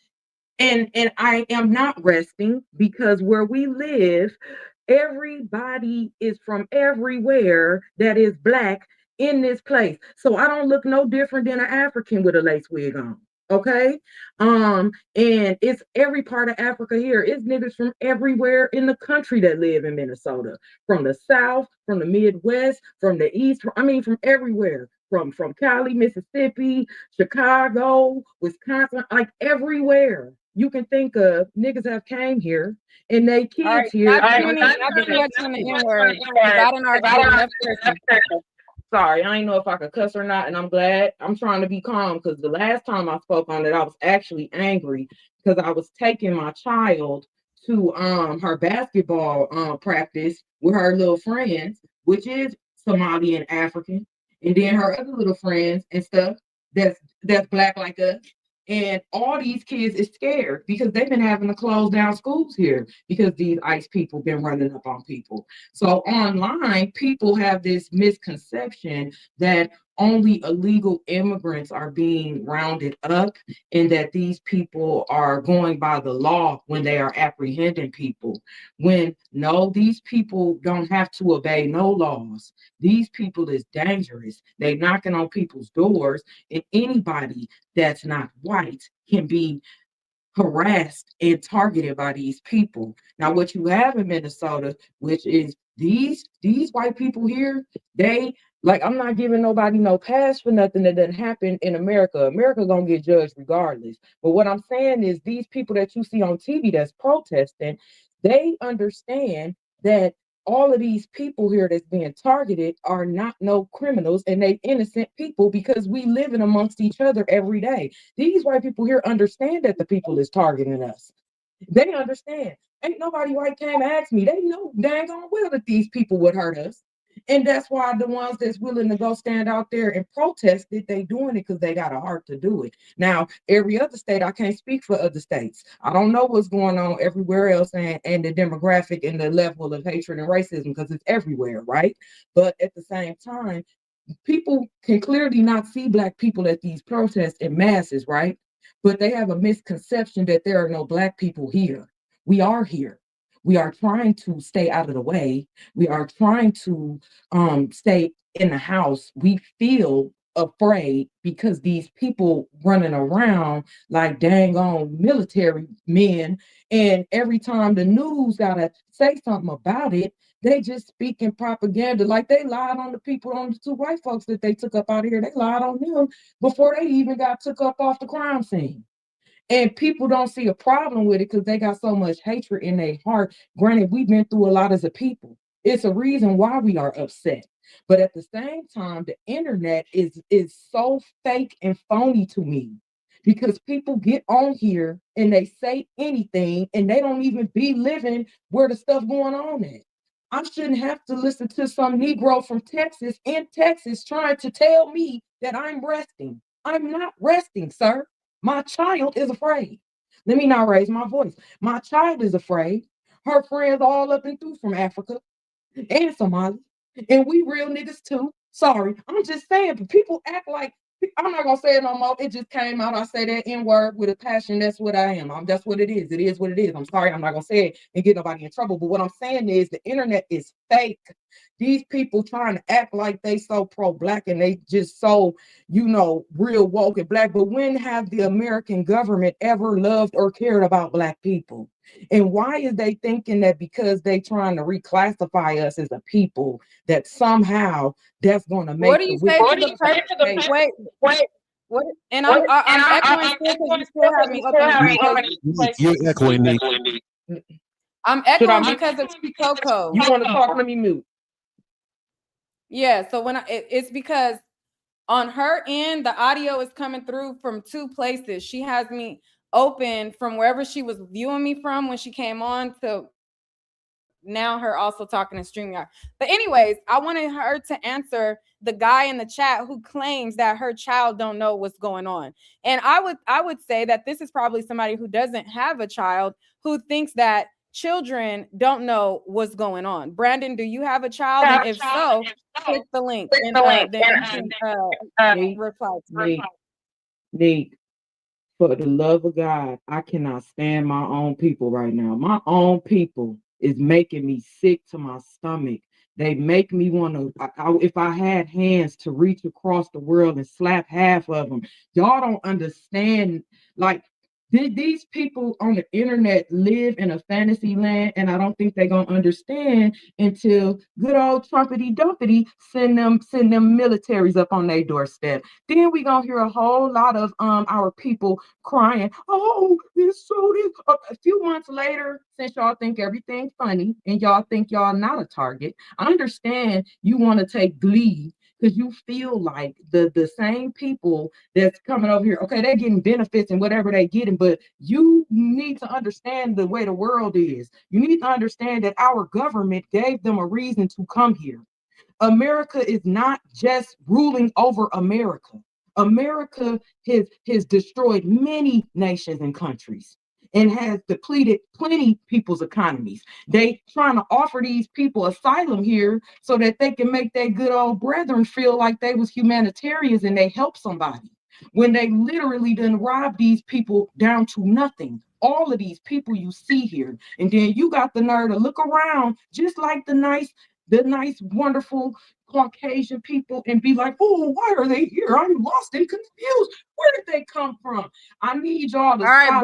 I am not resting because where we live, everybody is from everywhere that is Black in this place. So I don't look no different than an African with a lace wig on. Okay. And it's every part of Africa here. It's niggas from everywhere in the country that live in Minnesota, from the South, from the Midwest, from the East. From everywhere. From Cali, Mississippi, Chicago, Wisconsin, like everywhere you can think of, niggas have came here and they kids All right, here. not too much on the N-word. I didn't argue with enough person. Sorry, I didn't know if I could cuss or not, and I'm glad. I'm trying to be calm because the last time I spoke on it, I was actually angry because I was taking my child to her basketball practice with her little friends, which is Somali and African, and then her other little friends and stuff that's black like us. And all these kids is scared because they've been having to close down schools here because these ICE people been running up on people. So online, people have this misconception that only illegal immigrants are being rounded up and that these people are going by the law when they are apprehending people. When no, these people don't have to obey no laws. These people is dangerous. They knocking on people's doors, and anybody that's not white can be harassed and targeted by these people. Now, what you have in Minnesota, which is these white people here, they like, I'm not giving nobody no pass for nothing that doesn't happen in America. America gonna get judged regardless. But what I'm saying is these people that you see on TV that's protesting, they understand that all of these people here that's being targeted are not no criminals and they innocent people because we living amongst each other every day. These white people here understand that the people is targeting us. They understand. Ain't nobody white came ask me. They know dang on well that these people would hurt us. And that's why the ones that's willing to go stand out there and protest it, they doing it because they got a heart to do it. Now, every other state, I can't speak for other states. I don't know what's going on everywhere else and the demographic and the level of hatred and racism because it's everywhere, right? But at the same time, people can clearly not see Black people at these protests in masses, right? But they have a misconception that there are no Black people here. We are here. We are trying to stay out of the way. We are trying to stay in the house. We feel afraid because these people running around like dang on military men. And every time the news gotta say something about it, they just speaking propaganda. Like they lied on the people, on the two white folks that they took up out of here. They lied on them before they even got took up off the crime scene. And people don't see a problem with it because they got so much hatred in their heart. Granted, we've been through a lot as a people. It's a reason why we are upset. But at the same time, the internet is so fake and phony to me because people get on here and they say anything and they don't even be living where the stuff going on at. I shouldn't have to listen to some Negro from Texas in Texas trying to tell me that I'm resting. I'm not resting, sir. My child is afraid. Let me not raise my voice. My child is afraid. Her friends all up and through from Africa and Somalia. And we real niggas too. Sorry. I'm just saying, but people act like I'm not gonna say it no more. It just came out. I say that N-word with a passion. That's what I am. That's what it is. It is what it is. I'm sorry. I'm not gonna say it and get nobody in trouble. But what I'm saying is the internet is fake. These people trying to act like they so pro-Black and they just so, real woke and Black. But when have the American government ever loved or cared about Black people? And why is they thinking that because they trying to reclassify us as a people that somehow that's going to make What do you say to the person? Wait. What? And I'm echoing still because you still have me open. You're echoing me. I'm echoing because of Coco. You want to talk? Let me mute. Yeah. So when it's because on her end, the audio is coming through from two places. She has me open from wherever she was viewing me from when she came on to now her also talking in StreamYard. But anyways, I wanted her to answer the guy in the chat who claims that her child don't know what's going on. And I would say that this is probably somebody who doesn't have a child who thinks that children don't know what's going on. Brandon, do you have a child? And if so, click the link and then you can reply to me. Nate, for the love of God, I cannot stand my own people right now. My own people is making me sick to my stomach. They make me want to, if I had hands to reach across the world and slap half of them. Y'all don't understand. Like, These people on the internet live in a fantasy land, and I don't think they're gonna understand until good old Trumpity Dumpity send them militaries up on their doorstep. Then we gonna hear a whole lot of our people crying, oh, this so this. A few months later, since y'all think everything funny and y'all think y'all not a target, I understand you want to take glee because you feel like the same people that's coming over here, okay, they're getting benefits and whatever they're getting, but you need to understand the way the world is. You need to understand that our government gave them a reason to come here. America is not just ruling over America. America has destroyed many nations and countries and has depleted plenty people's economies. They trying to offer these people asylum here so that they can make their good old brethren feel like they was humanitarians and they help somebody, when they literally done rob these people down to nothing. All of these people you see here, and then you got the nerve to look around just like the nice, wonderful Caucasian people and be like, oh, why are they here? I'm lost and confused. Where did they come from? I need y'all to All right, stop.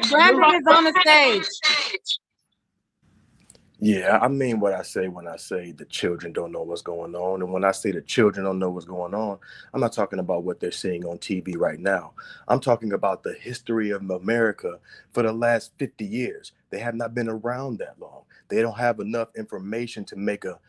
Brandon is on the stage. Yeah, I mean what I say when I say the children don't know what's going on. And when I say the children don't know what's going on, I'm not talking about what they're seeing on TV right now. I'm talking about the history of America for the last 50 years. They have not been around that long. They don't have enough information to make a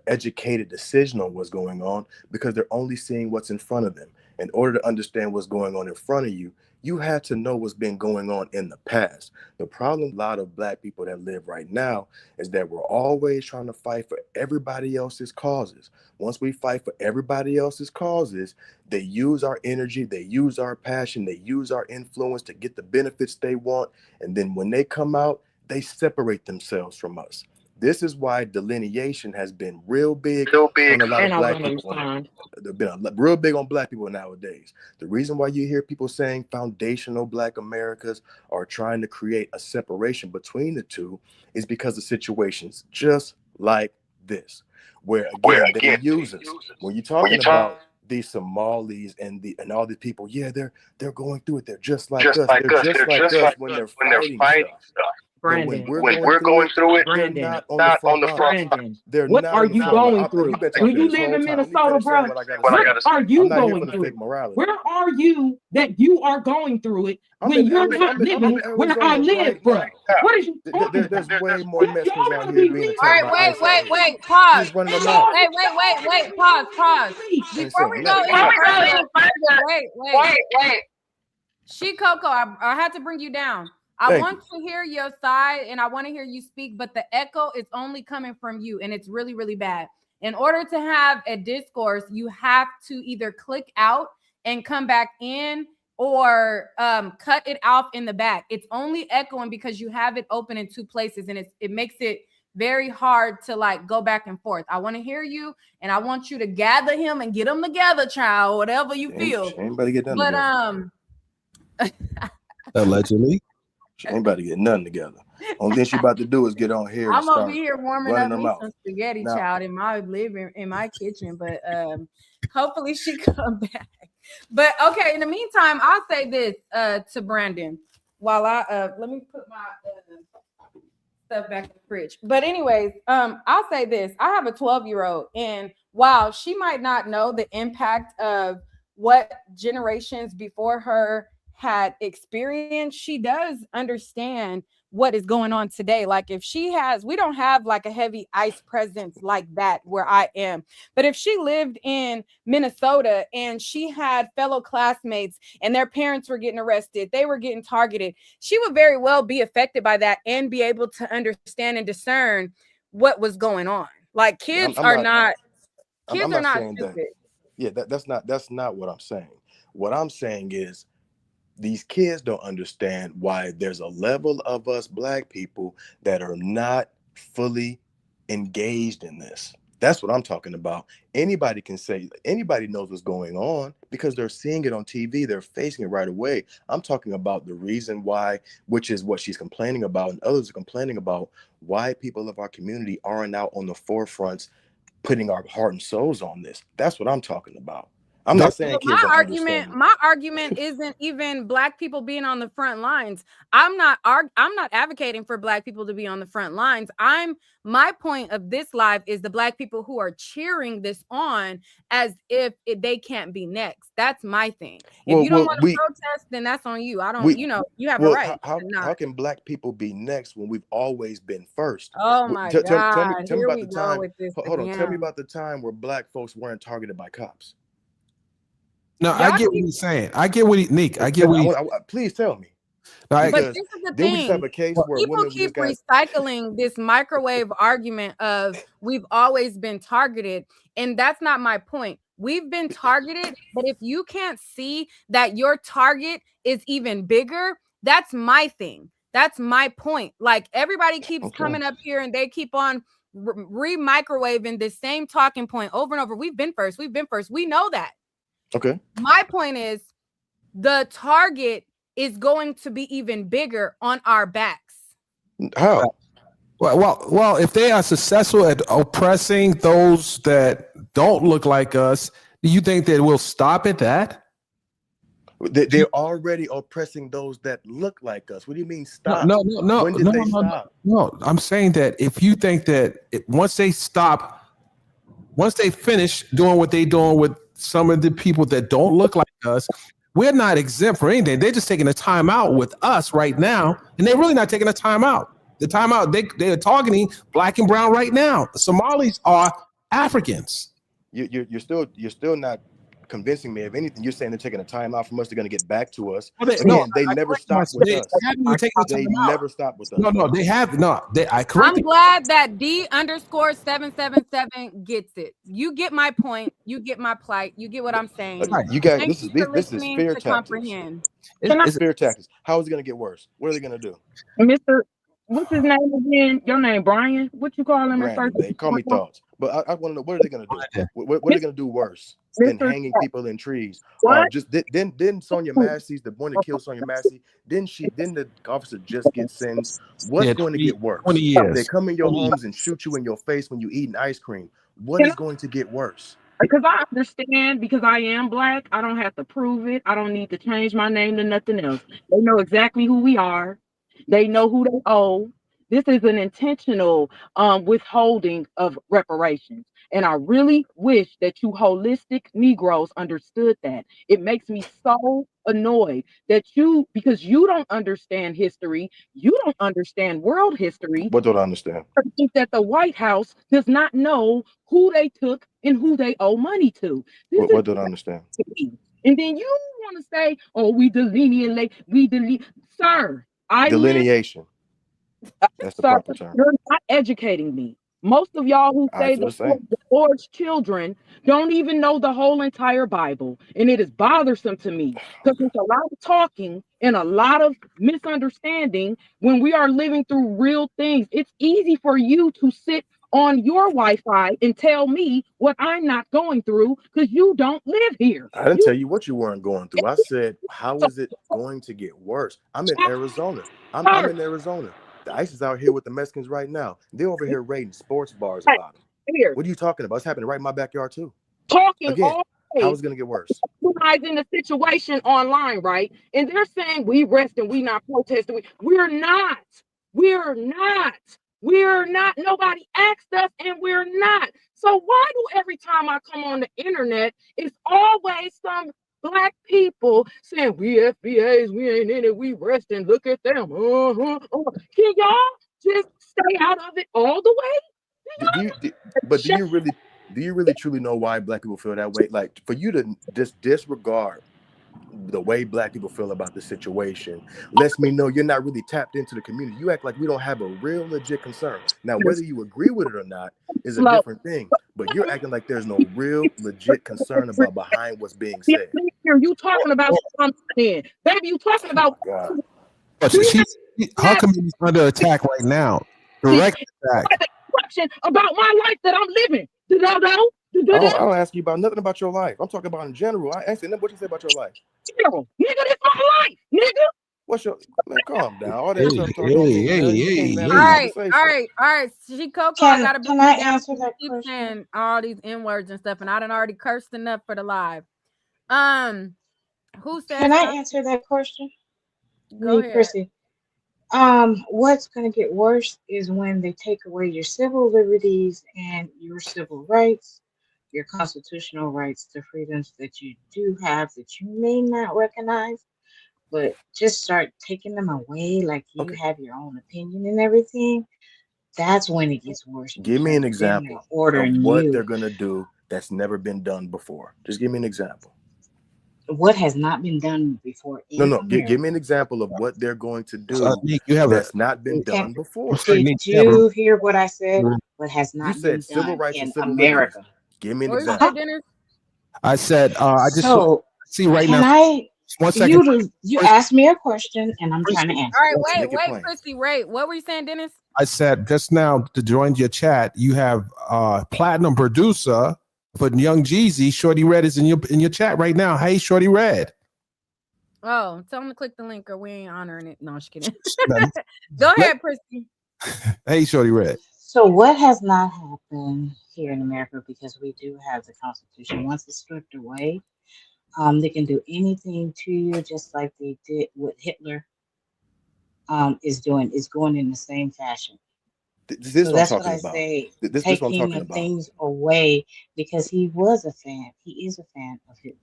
educated decision on what's going on because they're only seeing what's in front of them. In order to understand what's going on in front of you, you have to know what's been going on in the past. The problem, a lot of Black people that live right now is that we're always trying to fight for everybody else's causes. Once we fight for everybody else's causes, they use our energy, they use our passion, they use our influence to get the benefits they want. And then when they come out, they separate themselves from us. This is why delineation has been real big on a lot of Black people. They've been real big on Black people nowadays. The reason why you hear people saying foundational Black Americas are trying to create a separation between the two is because of situations just like this, where again they use us. When you're talking about these Somalis and all these people, yeah, they're going through it. They're just like us. They're just like us when they're fighting stuff. Brandon, when we're going through it, Brandon, they're not on the front. Brandon, They're what not are on the you front. going through? When you live in Minnesota, bro, what are you going through? Where are you that you are going through it when you're not living where I live, bro? What are you talking about? There's way more Mexicans out here being attacked by ICE. Wait, pause. He's running them out. Wait, pause. Before we go any further, wait. She Coco, I had to bring you down. I want to hear your side and I want to hear you speak, but the echo is only coming from you and it's really, really bad. In order to have a discourse, you have to either click out and come back in or cut it off in the back. It's only echoing because you have it open in two places and it makes it very hard to like go back and forth. I want to hear you and I want you to gather him and get them together, child, whatever you feel. Anybody get done But allegedly. She ain't about to get nothing together. Only thing she about to do is get on here. I'm gonna be here warming up me out. some spaghetti, child, in my kitchen. But hopefully she come back. But okay, in the meantime, I'll say this to Brandon while I let me put my stuff back in the fridge. But anyways, I'll say this. I have a 12-year-old, and while she might not know the impact of what generations before her had experienced, she does understand what is going on today. Like if we don't have like a heavy ICE presence like that where I am, but if she lived in Minnesota and she had fellow classmates and their parents were getting arrested, they were getting targeted, she would very well be affected by that and be able to understand and discern what was going on. Like kids are not stupid. That's not what I'm saying. What I'm saying is these kids don't understand why there's a level of us Black people that are not fully engaged in this. That's what I'm talking about. Anybody can say, anybody knows what's going on because they're seeing it on TV. They're facing it right away. I'm talking about the reason why, which is what she's complaining about, and others are complaining about, why people of our community aren't out on the forefronts putting our heart and souls on this. That's what I'm talking about. I'm not saying But kids don't understand it. my argument isn't even black people being on the front lines. I'm not advocating for black people to be on the front lines. My point of this live is the black people who are cheering this on as if they can't be next. That's my thing. If you don't want to protest, then that's on you. I don't, you have a right. How can black people be next when we've always been first? Oh my God. Tell me about the time. Hold on. Tell me about the time where black folks weren't targeted by cops. No, I get what he's saying. I get what Nick. I get what please tell me. But this is the thing. We just have a case where people keep recycling this microwave argument of we've always been targeted, and that's not my point. We've been targeted, but if you can't see that your target is even bigger, that's my thing. That's my point. Like everybody keeps coming up here and they keep on re-microwaving the same talking point over and over. We've been first. We've been first. We know that. Okay. My point is the target is going to be even bigger on our backs. How? Well, if they are successful at oppressing those that don't look like us, do you think that we'll stop at that? They're already oppressing those that look like us. What do you mean stop? No. When did they stop? No, I'm saying that if you think that once they finish doing what they're doing with some of the people that don't look like us, we're not exempt for anything. They're just taking a time out with us right now, and they're really not taking a time out. The time out, they are targeting black and brown right now. The Somalis are Africans. You're still not convincing me of anything. You're saying they're taking a time out from us. They're going to get back to us. They never stopped with us. They never stopped with us. No, they have not. I'm glad that D_777 gets it. You get my point. You get my plight. You get what I'm saying. You guys, this is fear tactics. It's fear tactics. How is it going to get worse? What are they going to do? Mr. What's his name again? Your name, Brian? What you call him? They call me Thoughts. But I want to know, what are they going to do? What are they going to do worse than hanging people in trees? Didn't Sonia Massey, the one that killed Sonia Massey, didn't the officer just get sentenced? What's going to get worse? 20 years. They come in your homes and shoot you in your face when you eating ice cream. What is going to get worse? Because I understand, because I am black, I don't have to prove it. I don't need to change my name to nothing else. They know exactly who we are. They know who they owe. This is an intentional withholding of reparations. And I really wish that you holistic Negroes understood that. It makes me so annoyed that because you don't understand history, you don't understand world history. What don't I understand? I think that the White House does not know who they took and who they owe money to. What don't I understand? And then you want to say, oh, we delineate. Sir, delineation. That's the proper term. You're not educating me. Most of y'all who say the Lord's children don't even know the whole entire Bible. And it is bothersome to me because there's a lot of talking and a lot of misunderstanding when we are living through real things. It's easy for you to sit on your Wi-Fi and tell me what I'm not going through because you don't live here. I didn't tell you what you weren't going through. I said, how is it going to get worse? I'm in Arizona. I'm in Arizona. The ICE is out here with the Mexicans right now. They're over here raiding sports bars about them. What are you talking about? It's happening right in my backyard too. Talking again, all day. How is it going to get worse? In the situation online, right? And they're saying we rest and we not protesting. We're not. Nobody asked us and we're not. So why do every time I come on the internet, it's always some Black people saying we FBAs, we ain't in it, we rest and look at them. Can y'all just stay out of it all the way? Do you really truly know why Black people feel that way? Like, for you to just disregard the way Black people feel about the situation lets me know you're not really tapped into the community. You act like we don't have a real legit concern. Now, whether you agree with it or not is a different thing, but you're acting like there's no real legit concern about behind what's being said. You talking about something, baby? You talking about? How come he's under attack right now? Direct attack. About my life that I'm living. Did I know? I don't ask you about nothing about your life. I'm talking about in general. I asked you what you say about your life. Nigga, this my life, nigga. What's your calm down? All that stuff. All right. Chico, gotta be. Can I answer that question? Saying all these N-words and stuff, and I done already cursed enough for the live. Who said Can I something? answer that question? Go Me, ahead. Chrissy. What's going to get worse is when they take away your civil liberties and your civil rights, your constitutional rights, the freedoms that you do have that you may not recognize, but just start taking them away, like you Okay. have your own opinion and everything. That's when it gets worse. Give me an Because then they're example of ordering what they're you. going to do that's never been done before. Just give me an example. What has not been done before No, in give me an America. example of what they're going to do Nick, you have a. that's not been Can, done before. did Nick, you have you hear what I said? a. What has You not been said civil done rights and in civil liberties. America? Give me an What did you say, example. Dennis? I said, I just So see right can now. I? 1 second. You asked me a question and I'm trying to Chrissy, answer. All right, it. Let's make it wait, plain. Chrissy, wait. What were you saying, Dennis? I said just now to join your chat, you have platinum producer for Young Jeezy. Shorty Red is in your chat right now. Hey, Shorty Red. Oh, tell them to click the link or we ain't honoring it. No, I'm just kidding. Go ahead, Chrissy. Hey, Shorty Red. So what has not happened here in America, because we do have the Constitution. Once it's stripped away, they can do anything to you, just like they did what Hitler is doing. Is going in the same fashion. This is So what I'm that's what talking I about. say. This is what I'm Taking talking the about. things away, because he was a fan. He is a fan of Hitler,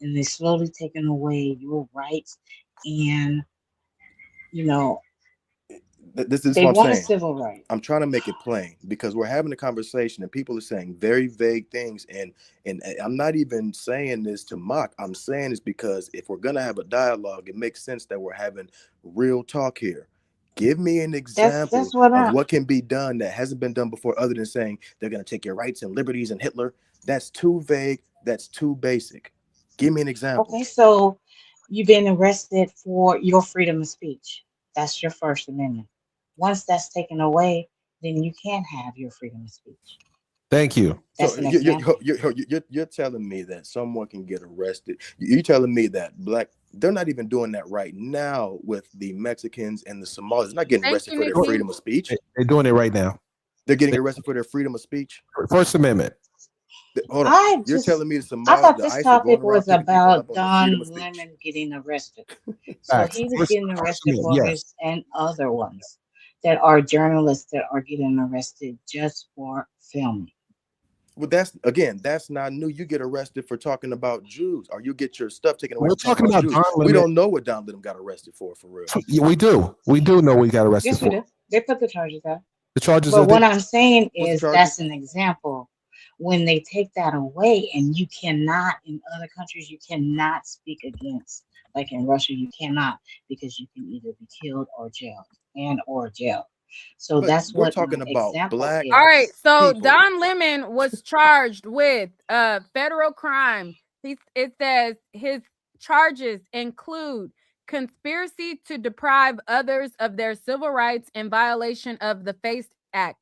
and they're slowly taking away your rights, and you know This is they what I'm want a saying. civil right. I'm trying to make it plain because we're having a conversation and people are saying very vague things. And I'm not even saying this to mock. I'm saying this because if we're going to have a dialogue, it makes sense that we're having real talk here. Give me an example That's what of what can be done that hasn't been done before, other than saying they're going to take your rights and liberties and Hitler. That's too vague. That's too basic. Give me an example. Okay, so you've been arrested for your freedom of speech. That's your First Amendment. Once that's taken away, then you can't have your freedom of speech. Thank you. That's So an example. you're telling me that someone can get arrested. You're telling me that they're not even doing that right now with the Mexicans and the Somalis. They're not getting Thank arrested you, for their Nikki. freedom of speech. They're doing it right now. They're getting arrested for their freedom of speech. First Amendment. Hold on. You're telling me I thought the this ICE are going topic around was picking people about up on their freedom Don of speech. Lemon getting arrested. So Facts. he was First getting arrested Amendment, for yes. his, and other ones that are journalists that are getting arrested just for filming. Well, that's not new. You get arrested for talking about Jews, or you get your stuff taken away We're for talking talking about Jews. Don We Lemon. don't know what Don Lemon got arrested for real. Yeah, we do. We do know we got arrested Yes, we for. do. They put the charges out. The charges But are what there. I'm saying What's the is charges? that's an example. When they take that away, and you cannot, in other countries, you cannot speak against, like in Russia, you cannot, because you can either be killed or jailed, jailed. So But that's we're what my talking about example black is. All right, so people. Don Lemon was charged with federal crime. It says his charges include conspiracy to deprive others of their civil rights in violation of the FACE Act,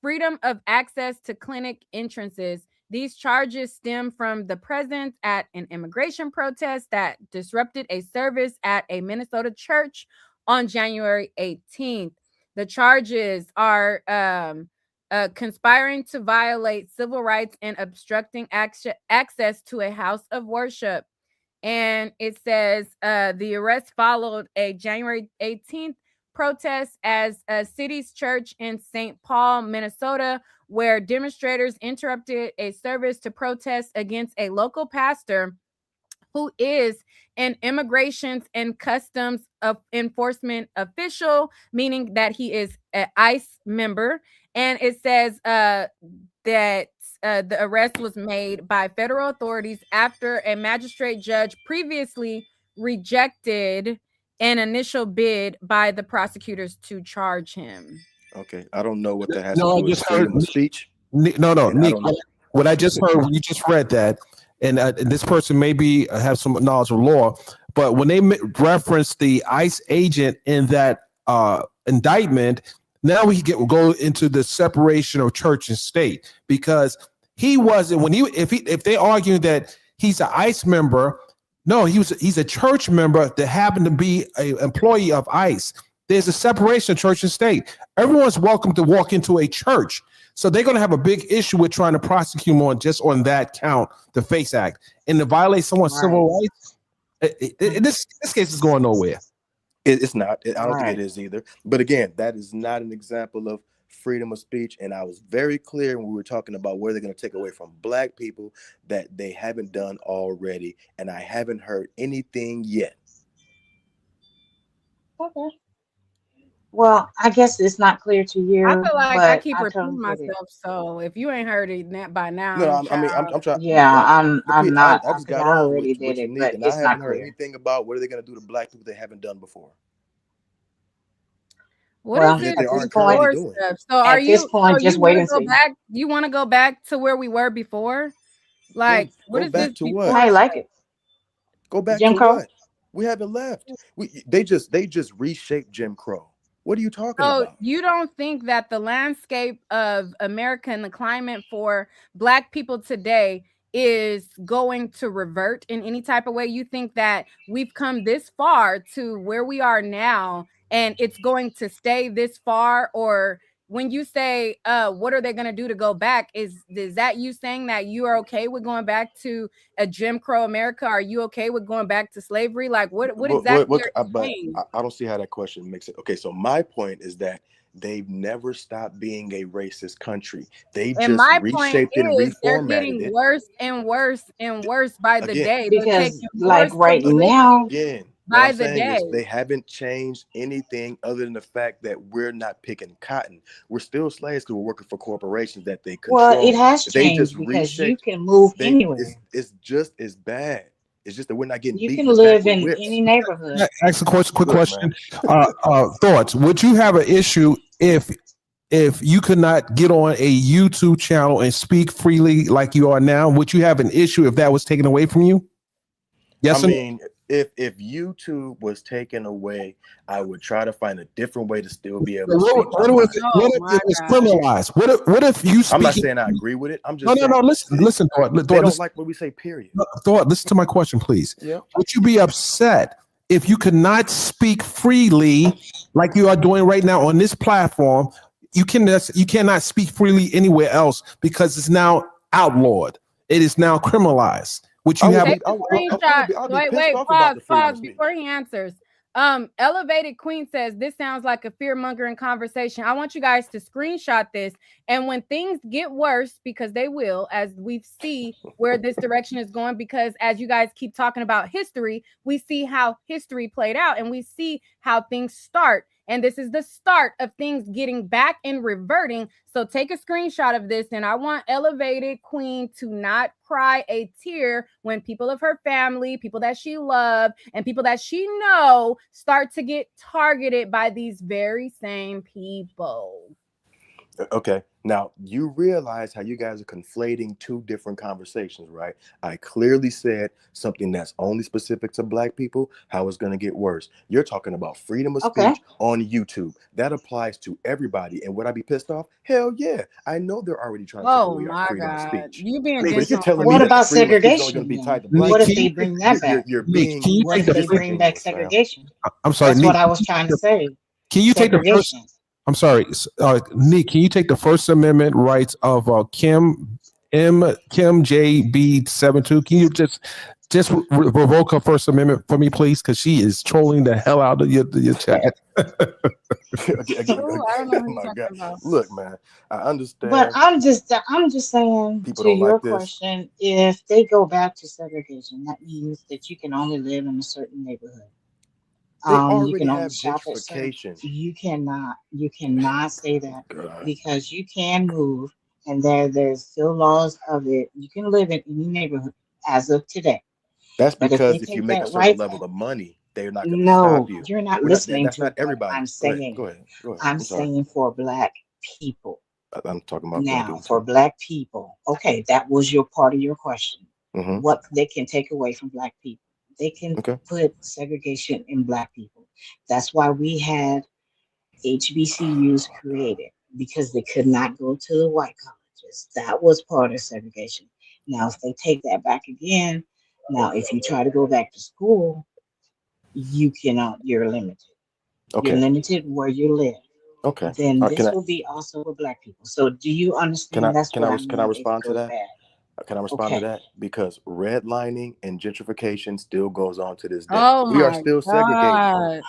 freedom of access to clinic entrances. These charges stem from the presence at an immigration protest that disrupted a service at a Minnesota church on January 18th. The charges are conspiring to violate civil rights and obstructing access to a house of worship. And it says the arrest followed a January 18th protest as a city's church in St. Paul, Minnesota, where demonstrators interrupted a service to protest against a local pastor who is an immigrations and customs enforcement official, meaning that he is an ICE member. And it says that the arrest was made by federal authorities after a magistrate judge previously rejected an initial bid by the prosecutors to charge him. Okay, I don't know what that has No, to I do with just freedom heard. of speech. No, And I Nick. don't know. What I just heard when you just read that, and this person maybe have some knowledge of law, but when they reference the ICE agent in that indictment, now we go into the separation of church and state, because he wasn't if they argue that he's an ICE member. No, he's a church member that happened to be an employee of ICE. There's a separation of church and state. Everyone's welcome to walk into a church. So they're going to have a big issue with trying to prosecute him on that count, the FACE Act, and to violate someone's civil rights. This case is going nowhere. It's not. I don't think it is either. But again, that is not an example of freedom of speech. And I was very clear when we were talking about where they're going to take away from Black people that they haven't done already. And I haven't heard anything yet. Okay. Well, I guess it's not clear to you. I feel like I keep totally repeating get it. myself. So if you ain't heard it by now, No, I'm trying. Yeah, I'm not. I just I got on already what did you it, need, but and I it's haven't not heard clear. anything about what are they going to do to Black people they haven't done before. what is it they aren't before currently doing. stuff? So are At you? this point, So just you wait want and to go see. back? You want to go back to where we were before? Like, what Go is back this to before? what? I like it. Go back Jim to Crow? what? We haven't left. They just reshaped Jim Crow. What are you talking So about? you don't think that the landscape of America and the climate for Black people today is going to revert in any type of way? You think that we've come this far to where we are now and it's going to stay this far? Or when you say what are they going to do to go back, is that you saying that you are okay with going back to a Jim Crow America? Are you okay with going back to slavery? Like what exactly are you saying? I don't see how that question makes it. Okay, so my point is that they've never stopped being a racist country. They And just my point reshaped and is they're reformatted getting it. worse and worse and worse by the Again, day. They're Because taking like more right civil now, liberties again, what by I'm the saying is day. they haven't changed anything other than the fact that we're not picking cotton. We're still slaves because we're working for corporations that they well, it control. has They just changed because you reshaped. can move anywhere. It's just as bad. It's just that we're not getting You beat can in the back live with in whips. any neighborhood. Ask a quick Look, question. man. Thoughts? Would you have an issue if you could not get on a YouTube channel and speak freely like you are now? Would you have an issue if that was taken away from you? Yes. I mean, if YouTube was taken away, I would try to find a different way to still be able to speak my mind. What if it was criminalized? What if you speak? I'm not saying I agree with it. I'm just saying, no. Listen, Thought. they don't like what we say. Period. Thought. Listen to my question, please. Yeah. Would you be upset if you could not speak freely like you are doing right now on this platform? You cannot speak freely anywhere else because it's now outlawed. It is now criminalized. Would you have? Take a screenshot. Wait, pause before he answers. Elevated Queen says this sounds like a fear-mongering conversation. I want you guys to screenshot this, and when things get worse, because they will, as we see where this direction is going, because as you guys keep talking about history, we see how history played out, and we see how things start. And this is the start of things getting back and reverting. So take a screenshot of this. And I want Elevated Queen to not cry a tear when people of her family, people that she loved, and people that she know start to get targeted by these very same people. Okay. Now, you realize how you guys are conflating two different conversations, right? I clearly said something that's only specific to Black people, how it's going to get worse. You're talking about freedom of speech on YouTube. That applies to everybody. And would I be pissed off? Hell yeah. I know they're already trying to take away our freedom of speech. You being But if you're telling me what that about freedom of speech is only segregation? going to be then? tied to Black What if people, they bring that back? you're being What if they bring back segregation? I'm sorry. That's Nick, what I was trying to say. Can you take the first? Segregation. I'm sorry, Nick. Can you take the First Amendment rights of Kim JB72? Can you just revoke her First Amendment for me, please? Because she is trolling the hell out of your chat. Oh my God. Look, man, I understand. But I'm just saying People to don't your like this. question, if they go back to segregation, that means that you can only live in a certain neighborhood. They You already can only have shop at certain. gentrification. You cannot say that God. because you can move, and there's still laws of it. You can live in any neighborhood as of today. That's But because if if they you take make a that certain right level back, of money, they're not going to no, stop you. you're not We're not, listening that's to not what everybody. I'm saying. Go ahead. I'm I'm sorry. saying for Black people. I'm talking about Black Now, people for too. Black people, okay, that was your part of your question. Mhm. What they can take away from Black people. They can Okay. put segregation in Black people. That's why we had HBCUs created, because they could not go to the white colleges. That was part of segregation. Now, if they take that back again, now if you try to go back to school, you cannot, you're limited. You're Okay. limited where you live. Okay. then Can this I will be also for black people. So do you can understand? I That's can what I I can I mean if it respond to goes that? bad. Can I respond to Okay. that? Because redlining and gentrification still goes on to this day. Oh We are my still segregated. God.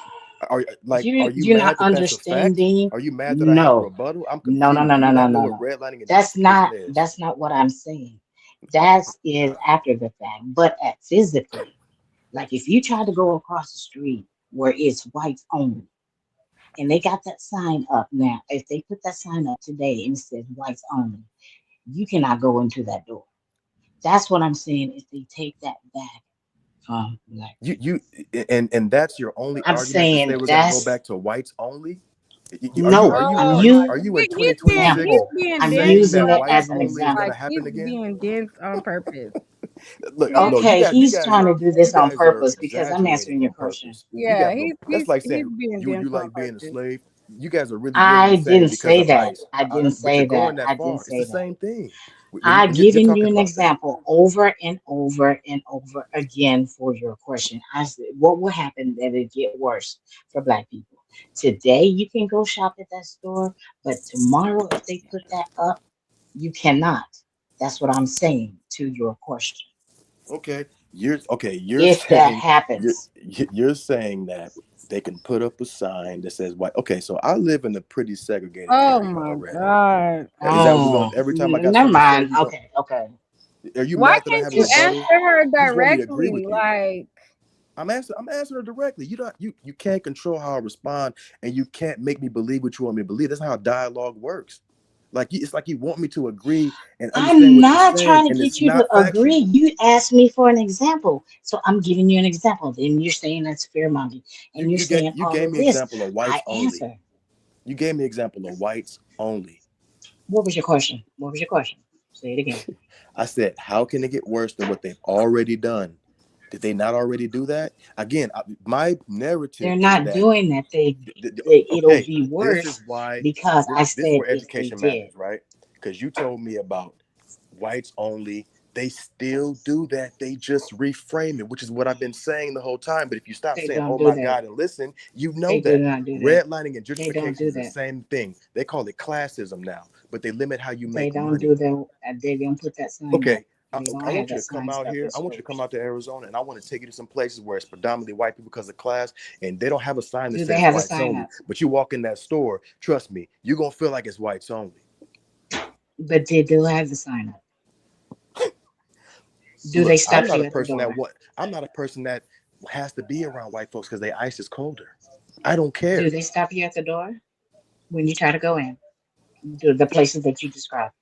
Are you You're not mad that that's a fact? understanding. Are you mad that I have a No, rebuttal? I'm no, no, confused. no, Do no, you no, not know no, what no. redlining and gentrification is? That's not what I'm saying. That is after the fact. But at physically, like if you try to go across the street where it's whites only, and they got that sign up now, if they put that sign up today and it says whites only, you cannot go into that door. That's what I'm saying. If they take that back from black You people, and that's your only I'm argument to say saying we're going to go that's back to whites only? No. I'm My you Are you in he's being 2026 being I'm dense saying using that on it whites as an purpose. only is going example. to Like he's happen again? being dense on purpose. Look, He's no, Okay, you he's guys trying are to do this on purpose because I'm exaggerating answering your on question. purpose. You yeah, got no. That's like he's saying being you dense on like being a purpose. slave. You guys are really doing the I same didn't because say of that. ICE. I didn't But you're say that. going that I didn't far. It's the say that. same thing. I And you're given you talking an about that. example over and over and over again for your question. I said, what will happen that it get worse for black people? Today you can go shop at that store, but tomorrow if they put that up, you cannot. That's what I'm saying to your question. Okay, you're If that saying happens, you're saying that they can put up a sign that says white. Okay, so I live in a pretty segregated Oh area my already. God. Is that what we're going? Every time I got never something to say, mind. we going. Okay. Are you Why mad that I can't have a you Just answer rebuttal? her You just want me to agree directly? with you. Like, I'm answering her directly. You can't control how I respond, and you can't make me believe what you want me to believe. That's not how dialogue works. It's like you want me to agree and understand I'm what you're not saying, trying to and get it's you to not agree. factual. You asked me for an example. So I'm giving you an example. Then you're saying that's fair minded. You And you're you get saying you all gave of me this. example of I whites only. answer. You gave me example of whites only. What was your question? What was your question? Say it again. I said, how can it get worse than what they've already done? Did they not already do that? Again, my narrative They're is not that doing that. It'll okay, be this worse is why because I this is said where if they education did. matters, right? Because you told me about whites only. They still do that. They just reframe it, which is what I've been saying the whole time. But if you stop They saying, don't "Oh do my that. God," and listen, you know They do that not do that. redlining and They don't gentrification do is the that. same thing. They call it classism now, but they limit how you They make don't money. do that. They don't put that sign up. Okay, They don't I have want you that to come sign out up here. in I want you to come stores. out to Arizona, and I want to take you to some places where it's predominantly white people because of class, and they don't have a sign that Do they says have a whites sign only. up? But you walk in that store, trust me, you're gonna feel like it's whites only. But they do have the sign up. Do they Look, stop you at the door? I'm not a person that has to be around white folks because they ice is colder. I don't care. Do they stop you at the door when you try to go in? Do the places that you described?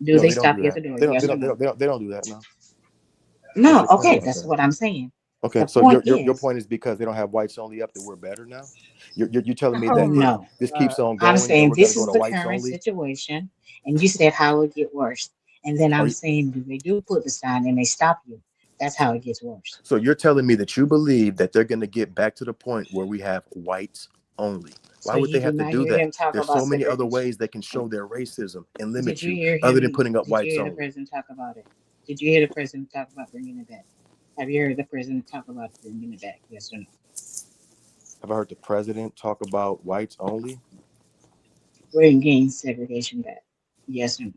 Do No, they they don't stop do you at that. the door? They don't. They Yes or don't. They no? don't. They don't, they don't do that. No. What's No. your point Okay, about that's that? what I'm saying. Okay, The so point your is, point is because they don't have whites only up that we're better now. You're telling me oh that my if no. this God. keeps on I'm going, that saying we're gonna this go is to the whites current only. situation, and you said how it get worse. And then Are I'm you, saying, do they do put the sign and they stop you? That's how it gets worse. so you're telling me that you believe that they're gonna get back to the point where we have whites only? Why So would they you have did to not do hear that? him talk There's about so many other segregation. ways they can show their racism and Did limit you you, hear other than him? putting up Did you whites hear the only. president talk about it? Did you hear the president talk about bringing it back? Have you heard the president talk about bringing it back? Yes or no? Have I heard the president talk about whites only? Bringing segregation back? Yes or no?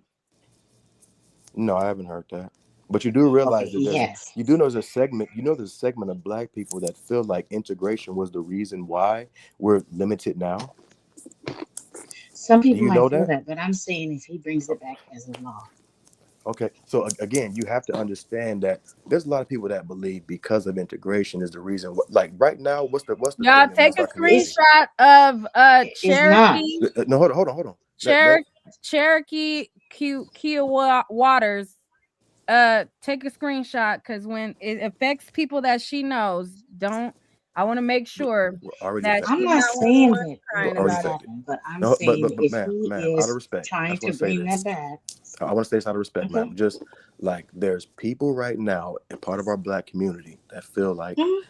No, I haven't heard that. But you do Okay, realize that he has. there's a segment, there's a segment of black people that feel like integration was the reason why we're limited now. Some Do people you might know feel that? that, but I'm saying if he brings it back as a law. Okay. So again, you have to understand that there's a lot of people that believe because of integration is the reason. Like right now, what's the Y'all thing take amongst a our community? screenshot of It's not. Cherokee No, hold on. Cher- Cherokee Kia Waters. Take a screenshot because when it affects people that she knows, don't I want to make sure We're already that I'm affected. she's not not one of the saying ones that We're crying already about it. nothing's affected. happened, but I'm No, saying but if he ma'am, out of is respect, I trying just want to to say bring that this. back, I want to say this out of respect, okay. ma'am. Just like there's people right now and part of our black community that feel like Mhm.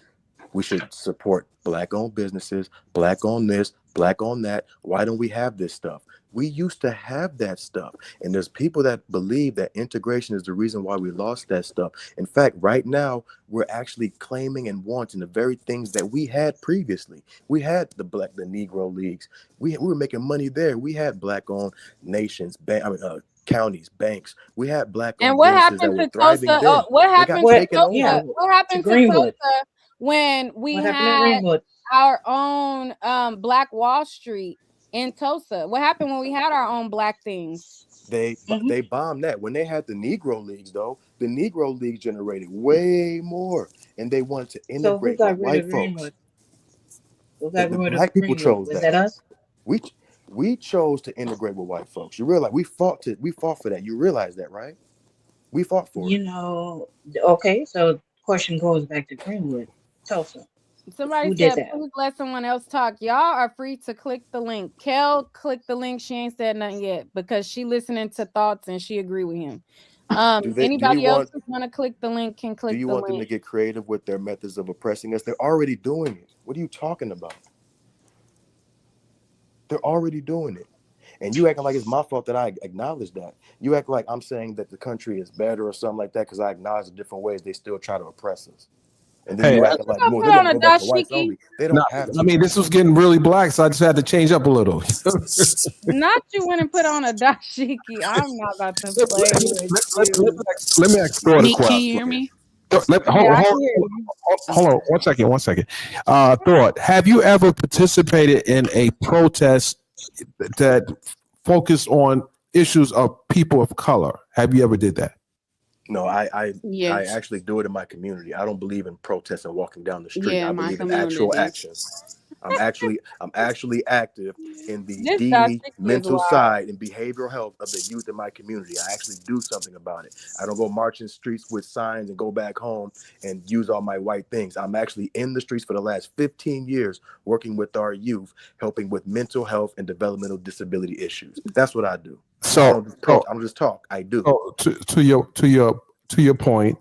we should support black-owned businesses, black-owned this, black on that. Why don't we have this stuff? We used to have that stuff. And there's people that believe that integration is the reason why we lost that stuff. In fact, right now, we're actually claiming and wanting the very things that we had previously. We had the Negro Leagues. We were making money there. We had black-owned nations, counties, banks. We had black-owned And what businesses that happened were to thriving Tulsa? then. What They got happened to taken over. Yeah, Tulsa? What happened to to Greenwood. Tulsa when we What happened to had Greenwood? our own Black Wall Street in Tulsa? What happened when we had our own black things? They bombed that. When they had the Negro Leagues, though, the Negro Leagues generated way more, and they wanted to So who integrate got with rid white of folks. Greenwood? Who The got rid of black people Greenwood? chose Was that. that us? We chose to integrate with white folks. You realize we fought for that. You realize that, right? We fought for You it. know, okay, so question goes back to Greenwood, Tulsa. Somebody Who did said, that? please let someone else talk. Y'all are free to click the link. Kel clicked the link. She ain't said nothing yet because she listening to thoughts and she agree with him. Anybody else who want to click the link can click Do you the want them to link. get creative with their methods of oppressing us? They're already doing it. What are you talking about? They're already doing it. And you acting like it's my fault that I acknowledge that. You act like I'm saying that the country is better or something like that because I acknowledge the different ways they still try to oppress us. And then you acting like, Put they're on going a to go back to whites dashiki. only. They don't have to. I mean, this was getting really black, so I just had to change up a little. Not you went and put on a dashiki. I'm not about to play with you. Let me ask Thor a Nick, question. can you hear me? Hold on, 1 second. Thor, have you ever participated in a protest that focused on issues of people of color? Have you ever did that? No, I Yes. actually do it in my community. I don't believe in protests and walking down the street. Yeah, I my believe in actual community. action. I'm actually active in the This DME dashiki is mental wild. side and behavioral health of the youth in my community. I actually do something about it. I don't go marching streets with signs and go back home and use all my white things. I'm actually in the streets for the last 15 years working with our youth, helping with mental health and developmental disability issues. That's what I do. So I don't just talk. I do. To your point,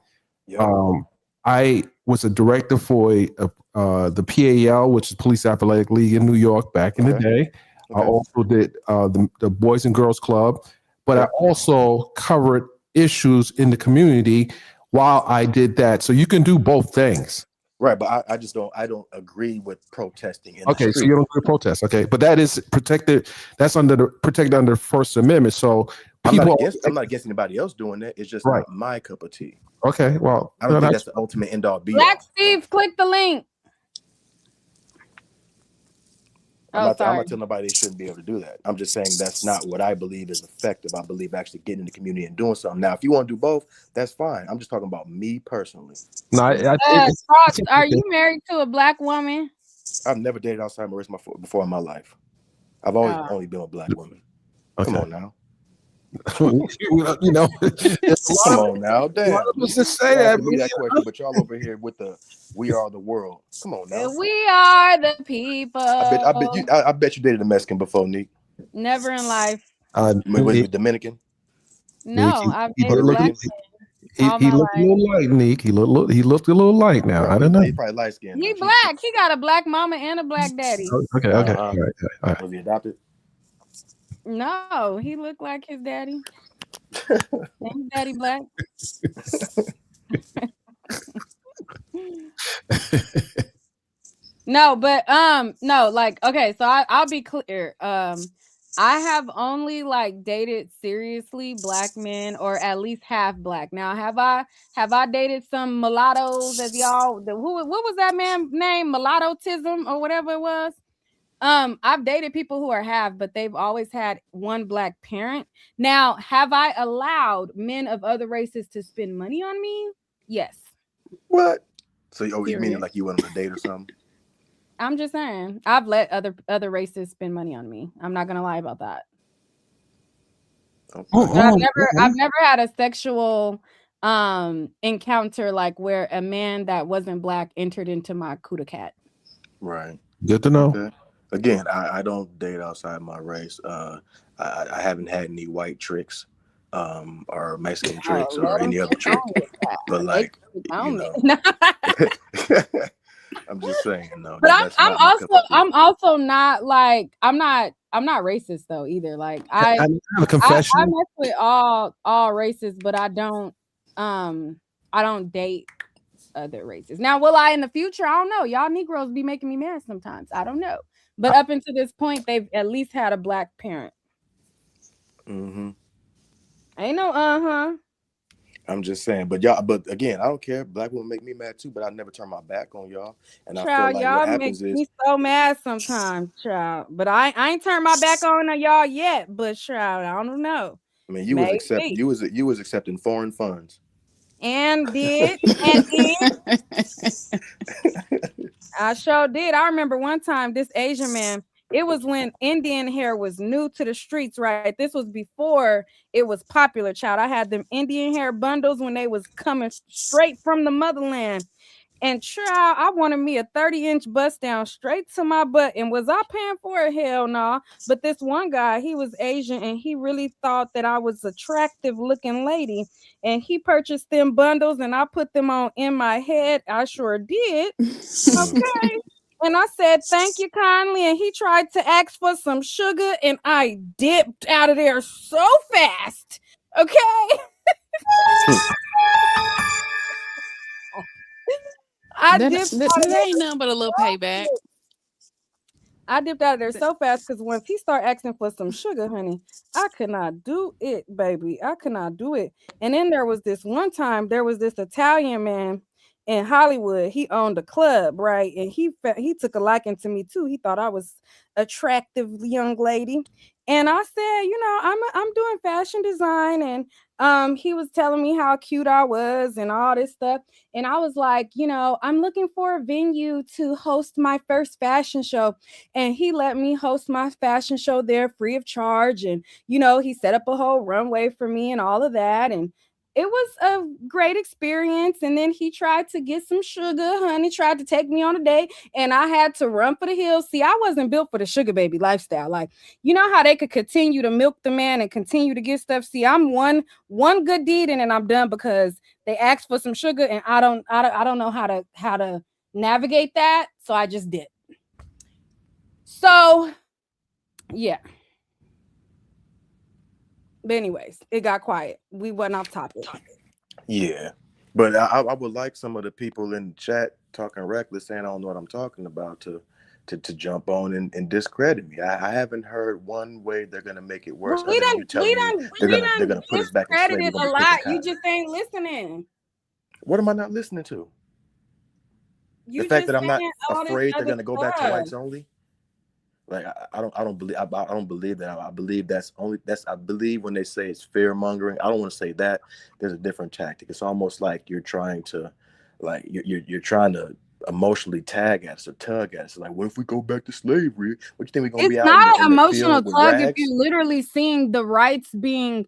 I was a director for the PAL, which is Police Athletic League in New York back in the day. I also did the Boys and Girls Club, but I also covered issues in the community while I did that. So you can do both things. Right, but I don't agree with protesting in the Okay, so street. you don't do protest. Okay, but that is protected. That's protected under First Amendment. So I'm people, not against anybody else doing that. It's just Right. not my cup of tea. Okay, well, I don't think that's the ultimate end all be all. Black Steve, click the link. I'm not sorry. telling nobody they shouldn't be able to do that. I'm just saying that's not what I believe is effective. I believe actually getting in the community and doing something. Now, if you want to do both, that's fine. I'm just talking about me personally. No, Frost, are you married to a black woman? I've never dated outside Marissa before in my life. I've always only been with black women. Come on now. you know, come on now, damn. Let's just say that. Me that question, but y'all over here with the "We Are the World." Come on now. We are the people. I bet you dated a Mexican before, Neek. Never in life. Was you Dominican? No, I've dated black men. He looked a little light, Neek. He looked a little light now. Right. I don't know. He's probably light skinned. He black. He got a black mama and a black daddy. Okay. All right. Was he adopted? No, he looked like his daddy. And his daddy black. No, but no, like, okay, so I'll be clear. I have only like dated seriously black men, or at least half black. Now, have I dated some mulattoes, as y'all? What was that man name? Mulattotism or whatever it was. I've dated people who are half, but they've always had one black parent. Now, have I allowed men of other races to spend money on me? Yes. What? So you mean like you went on a date or something? I'm just saying, I've let other races spend money on me. I'm not gonna lie about that. I've never had a sexual encounter like where a man that wasn't black entered into my kuda cat. Right. Good to know. Okay. Again, I don't date outside my race. I haven't had any white tricks, or Mexican tricks, or any other trick. But like, you know, I'm just saying, no, But that's not my cup of tea. I'm also not like I'm not racist though either. Like I have a I confession. mess with all races, but I don't date other races. Now, will I in the future? I don't know. Y'all Negroes be making me mad sometimes. I don't know. But up until this point, they've at least had a black parent. Mm-hmm. Ain't no I'm just saying, but again, I don't care. Black women make me mad too, but I never turn my back on y'all. And I feel Child, like y'all what make happens is, me so mad sometimes, child. But I ain't turned my back on y'all yet. But child, I don't know. I mean, you was accepting foreign funds. And did. I sure did. I remember one time this Asian man, it was when Indian hair was new to the streets, right? This was before it was popular, child. I had them Indian hair bundles when they was coming straight from the motherland. And child, I wanted me a 30-inch bust down straight to my butt. And was I paying for it? Hell no. But this one guy, he was Asian and he really thought that I was attractive looking lady. And he purchased them bundles and I put them on in my head. I sure did. Okay. And I said, thank you kindly. And he tried to ask for some sugar and I dipped out of there so fast. Okay. That ain't nothing but a little payback. I dipped out of there so fast because once he started asking for some sugar, honey, I could not do it, baby. I could not do it. And then there was this one time, there was this Italian man in Hollywood. He owned a club, right? And he took a liking to me too. He thought I was attractive young lady. And I said, you know, I'm doing fashion design, and he was telling me how cute I was and all this stuff. And I was like, you know, I'm looking for a venue to host my first fashion show. And he let me host my fashion show there free of charge. And, you know, he set up a whole runway for me and all of that. And it was a great experience. And then he tried to get some sugar, honey, tried to take me on a date, and I had to run for the hills. See, I wasn't built for the sugar baby lifestyle. Like, you know how they could continue to milk the man and continue to get stuff. See, I'm one good deed and then I'm done because they asked for some sugar and I don't know how to navigate that. So I just did. So yeah. But anyways, it got quiet. We went off topic. Yeah, but I would like some of the people in the chat talking reckless, saying I don't know what I'm talking about, to jump on and discredit me. I haven't heard one way they're gonna make it worse. We done They're gonna put us back in slavery. discredited a lot. You just ain't listening. What am I not listening to? You the fact that I'm not saying all this afraid they're other gonna go back to stuff. whites only. Like I don't believe that. I believe when they say it's fear mongering. I don't want to say that. There's a different tactic. It's almost like you're trying to, like you're trying to emotionally tag at us or tug at us. Like, what if we go back to slavery? What do you think we're gonna be out? It's not in an the emotional field with tug if rags? you're literally seeing the rights being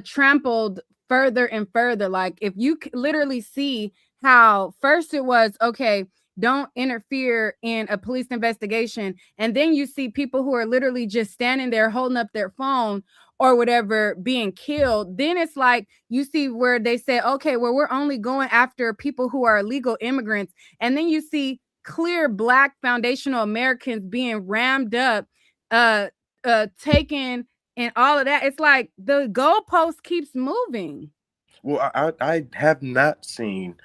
trampled further and further. Like if you literally see how first it was, okay, don't interfere in a police investigation, and then you see people who are literally just standing there holding up their phone or whatever being killed. Then it's like you see where they say, okay, well, we're only going after people who are illegal immigrants, and then you see clear Black foundational Americans being rammed up, taken, and all of that. It's like the goalpost keeps moving. Well, I have not seen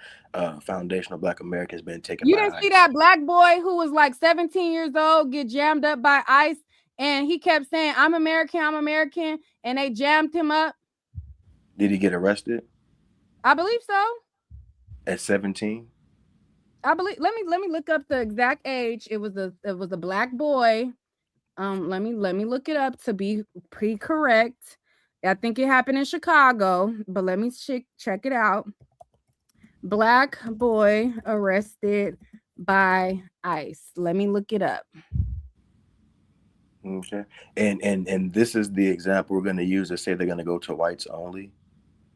foundational Black Americans being taken. You by didn't see ICE. that Black boy who was like 17 years old get jammed up by ICE, and he kept saying, I'm American, and they jammed him up? Did he get arrested I believe so. at 17? I believe. Let me look up the exact age. It was a Black boy. Let me look it up to be pretty correct. I think it happened in Chicago, but let me check it out. Black boy arrested by ICE. Let me look it up. Okay, and this is the example we're going to use to say they're going to go to whites only.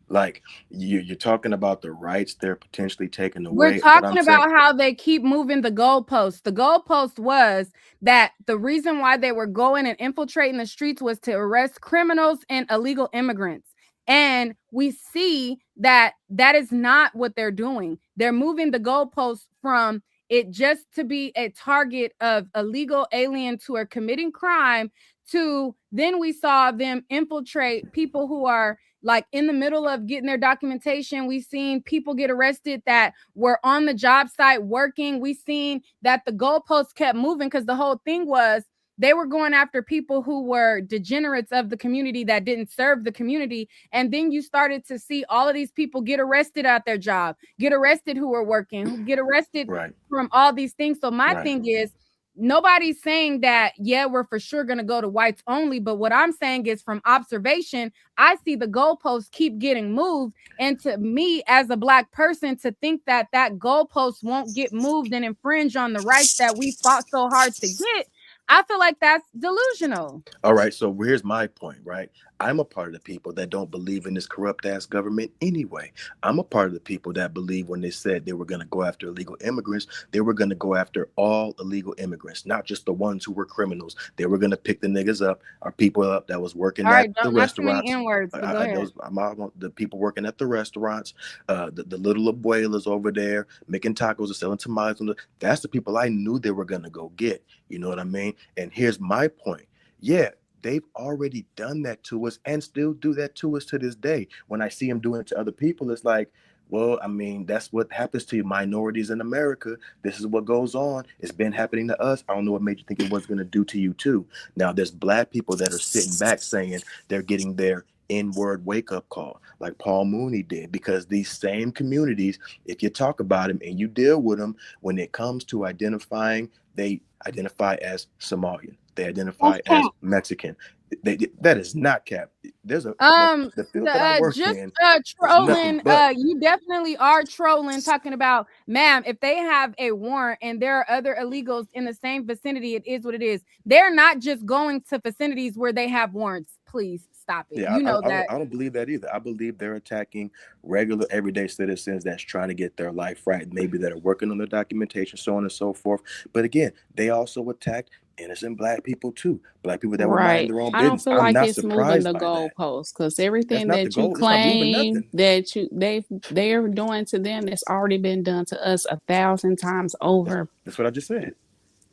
Like you're talking about the rights they're potentially taking away. We're talking about how they keep moving the goalposts. The goalpost was that the reason why they were going and infiltrating the streets was to arrest criminals and illegal immigrants. And we see that is not what they're doing. They're moving the goalposts from it just to be a target of illegal aliens who are committing crime, to then we saw them infiltrate people who are like in the middle of getting their documentation. We've seen people get arrested that were on the job site working. We've seen that the goalposts kept moving because the whole thing was they were going after people who were degenerates of the community that didn't serve the community. And then you started to see all of these people get arrested at their job, get arrested who were working, who get arrested from all these things. So my thing is, nobody's saying that, yeah, we're for sure going to go to whites only. But what I'm saying is, from observation, I see the goalposts keep getting moved. And to me, as a Black person, to think that that goalpost won't get moved and infringe on the rights that we fought so hard to get, I feel like that's delusional. All right, so here's my point, right? I'm a part of the people that don't believe in this corrupt ass government anyway. I'm a part of the people that believe when they said they were going to go after illegal immigrants, they were going to go after all illegal immigrants, not just the ones who were criminals. They were going to pick the niggas up, or people up that was working at the restaurants. The people working at the restaurants, the little abuelas over there making tacos and selling tamales. That's the people I knew they were going to go get. You know what I mean? And here's my point. Yeah, they've already done that to us and still do that to us to this day. When I see them doing it to other people, it's like, well, I mean, that's what happens to minorities in America. This is what goes on. It's been happening to us. I don't know what made you think it was going to do to you too. Now, there's Black people that are sitting back saying they're getting their N-word wake-up call, like Paul Mooney did, because these same communities, if you talk about them and you deal with them, when it comes to identifying, they identify as Somalian. They identify as Mexican. That is not cap. There's a the field that I work in, trolling. You definitely are trolling, talking about, ma'am, if they have a warrant and there are other illegals in the same vicinity, it is what it is. They're not just going to vicinities where they have warrants. Please stop it. Yeah, you know I don't believe that either. I believe they're attacking regular, everyday citizens that's trying to get their life right, maybe that are working on their documentation, so on and so forth. But again, they also attacked innocent Black people too. Black people that were minding their own business. I don't feel like it's moving the goalposts, because everything that you claim that they're doing to them, that's already been done to us 1,000 times over. That's what I just said.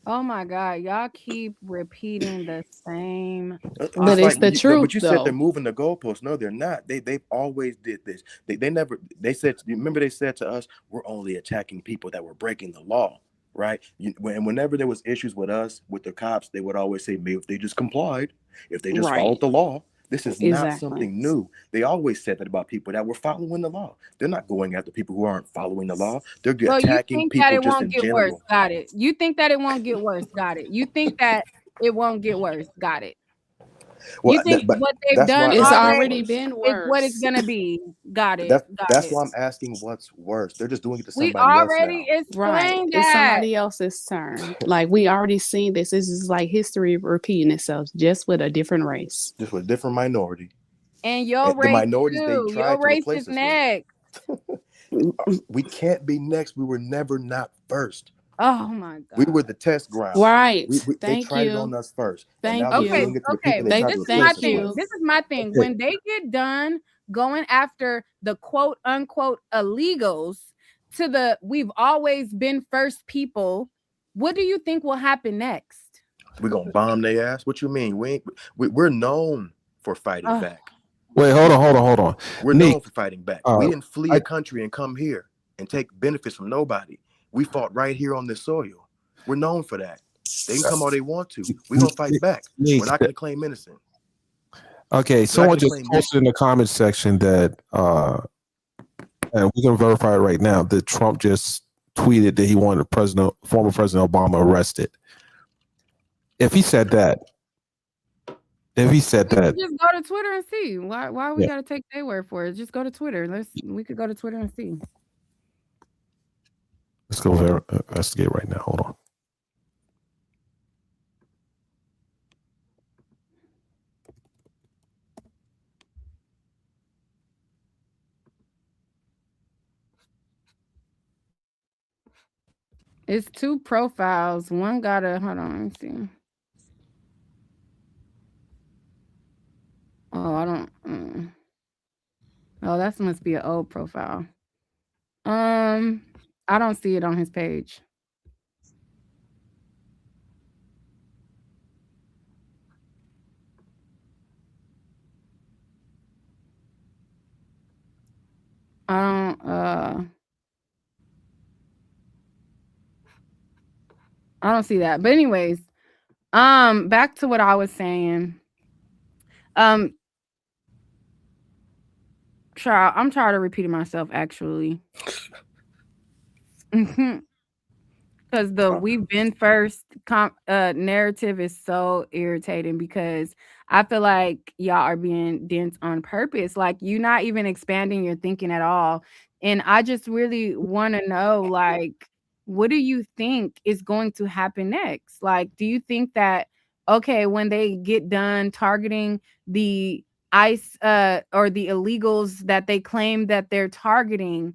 Oh my God, y'all keep repeating the same. But it's the truth. But you said they're moving the goalposts. No, they're not. They've always did this. They said, remember they said to us, we're only attacking people that were breaking the law, right? Whenever there was issues with us, with the cops, they would always say, maybe if they just complied, if they just followed the law. This is not something new. They always said that about people that were following the law. They're not going after people who aren't following the law. They're attacking people that it just won't in get general. Worse. Got it. You think that it won't get worse. Got it. You think that it won't get worse. Got it. Well, you think what they've done it's already been worse. It's what it's gonna be. Got it. That's why I'm asking what's worse. They're just doing it to somebody else. We already explained that. It's somebody else's turn. Like, we already seen this. This is like history repeating itself, just with a different race. Just with a different minority. And your race, the minorities too. They tried your to race replace is next. We can't be next. We were never not first. Oh my God. We were the test ground. Right. They tried it on us first. Thank you. Okay. This is my thing. When they get done going after the quote unquote illegals to the we've always been first people, what do you think will happen next? We're gonna bomb their ass. What you mean? We're known for fighting back. Wait, hold on. We're known for fighting back. We didn't flee a country and come here and take benefits from nobody. We fought right here on this soil. We're known for that. They can come all they want to. We're gonna fight back. We're not gonna claim innocent. Okay, someone just posted in the comment section that and we're gonna verify it right now, that Trump just tweeted that he wanted former President Obama arrested. If he said that, just go to Twitter and see. Why we gotta take their word for it? Just go to Twitter. We could go to Twitter and see. Let's go investigate right now. Hold on. It's two profiles. One got a hold on. Let me see. Oh, I don't. Oh, that must be an old profile. I don't see it on his page. I don't see that. But anyways, back to what I was saying. I'm tired of repeating myself actually. Because the we've been first narrative is so irritating because I feel like y'all are being dense on purpose. Like you're not even expanding your thinking at all. And I just really want to know, like, what do you think is going to happen next? Like, do you think that, okay, when they get done targeting the ICE or the illegals that they claim that they're targeting,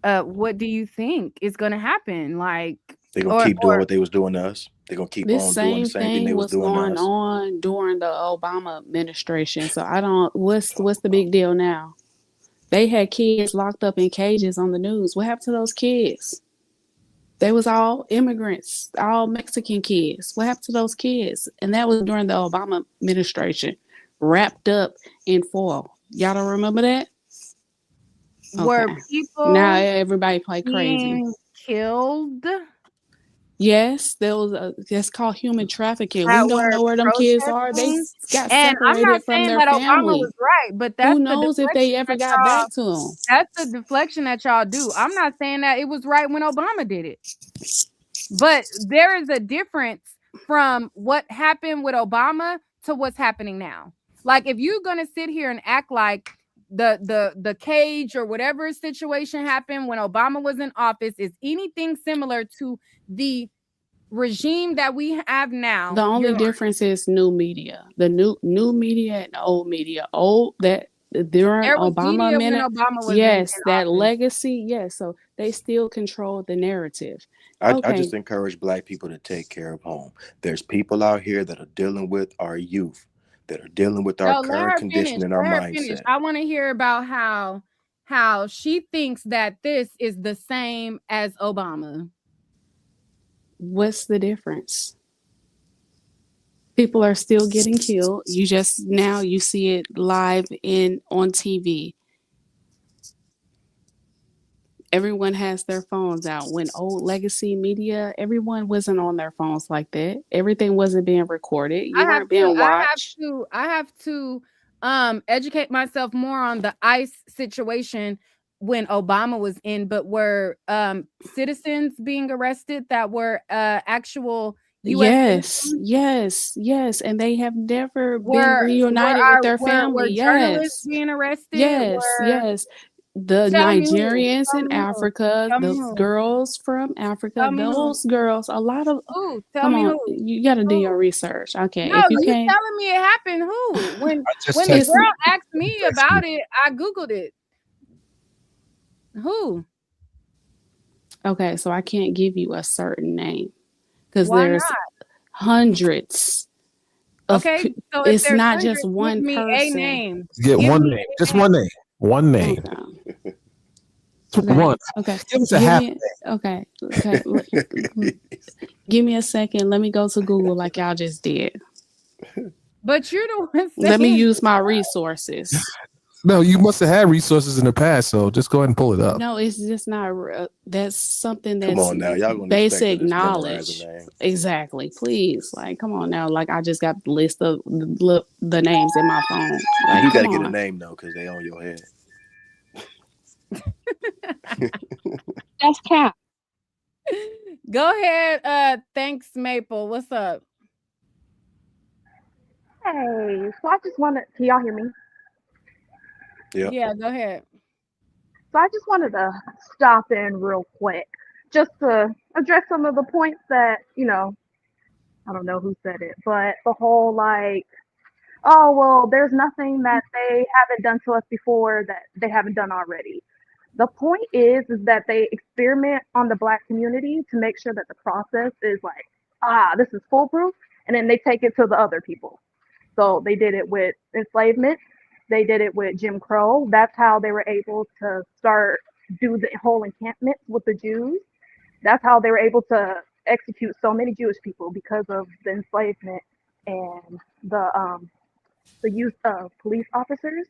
what do you think is going to happen? Like, They're gonna keep doing what they was doing to us. They're gonna keep This on doing the same same thing they thing was was doing to going us. on during the Obama administration. So I don't. What's the big deal now? They had kids locked up in cages on the news. What happened to those kids? They was all immigrants, all Mexican kids. What happened to those kids? And that was during the Obama administration, wrapped up in foil. Y'all don't remember that? Were Okay. people Now everybody play crazy. being killed Yes, there was that's called human trafficking. that We don't were know where them kids are. They protesting? got And I'm not separated from saying their that Obama was family. right, but Who that's the knows if they deflection ever that got y'all back to them? that's the deflection that y'all do. I'm not saying that it was right when Obama did it. But there is a difference from what happened with Obama to what's happening now. Like if you're gonna sit here and act like the cage or whatever situation happened when Obama was in office is anything similar to the regime that we have now. The only difference is new media. The new media and old media. Old that during There was Obama media when minute, Obama was yes, in that office. legacy, yes. So they still control the narrative. I Okay. just encourage Black people to take care of home. There's people out here that are dealing with our youth, that are dealing with our No, let current her condition finish. and our Let her finish. mindset. I want to hear about how she thinks that this is the same as Obama. What's the difference? People are still getting killed. You just now you see it live on TV. Everyone has their phones out. When old legacy media, everyone wasn't on their phones like that. Everything wasn't being recorded. You weren't being watched. I have to educate myself more on the ICE situation when Obama was in, but were citizens being arrested that were actual US citizens? Yes. And they have never been reunited with their family. Journalists Yes. being arrested? Yes. The Tell me who. Nigerians Tell in me who. Africa, Tell me the who. girls from Africa, Tell me who. those girls, a lot of Who? Tell come me on, who. you got to do your research. Okay, No, if you you can't, telling me it happened. Who? When just the texted girl you. asked me about it, I Googled it. Who? okay, so I can't give you a certain name because Why there's not? hundreds of. Okay, so if It's there's not hundreds, just give one me a person. name. Get Give one me name. a Just name. one name. One name. Okay. One. Okay. Give us a half me, okay. Give me a second. Let me go to Google like y'all just did. But you're the one saying Let me use my resources. No, you must have had resources in the past, so just go ahead and pull it up. No, it's just not. That's something that's Come on now, y'all gonna basic expect us to knowledge. memorize a name. Exactly. Please, like, come on now. Like, I just got the list of the names in my phone. Like, You gotta come get a on. name though, because they on your head. That's cap. Go ahead. Thanks, Maple. What's up? Hey, so I just wanted, can y'all hear me? Yeah, go ahead. So I just wanted to stop in real quick just to address some of the points that, I don't know who said it, but the whole like, oh, well, there's nothing that they haven't done to us before that they haven't done already. The point is that they experiment on the Black community to make sure that the process is like, this is foolproof, and then they take it to the other people. So they did it with enslavement. They did it with Jim Crow. That's how they were able to do the whole encampments with the Jews. That's how they were able to execute so many Jewish people because of the enslavement and the use of police officers.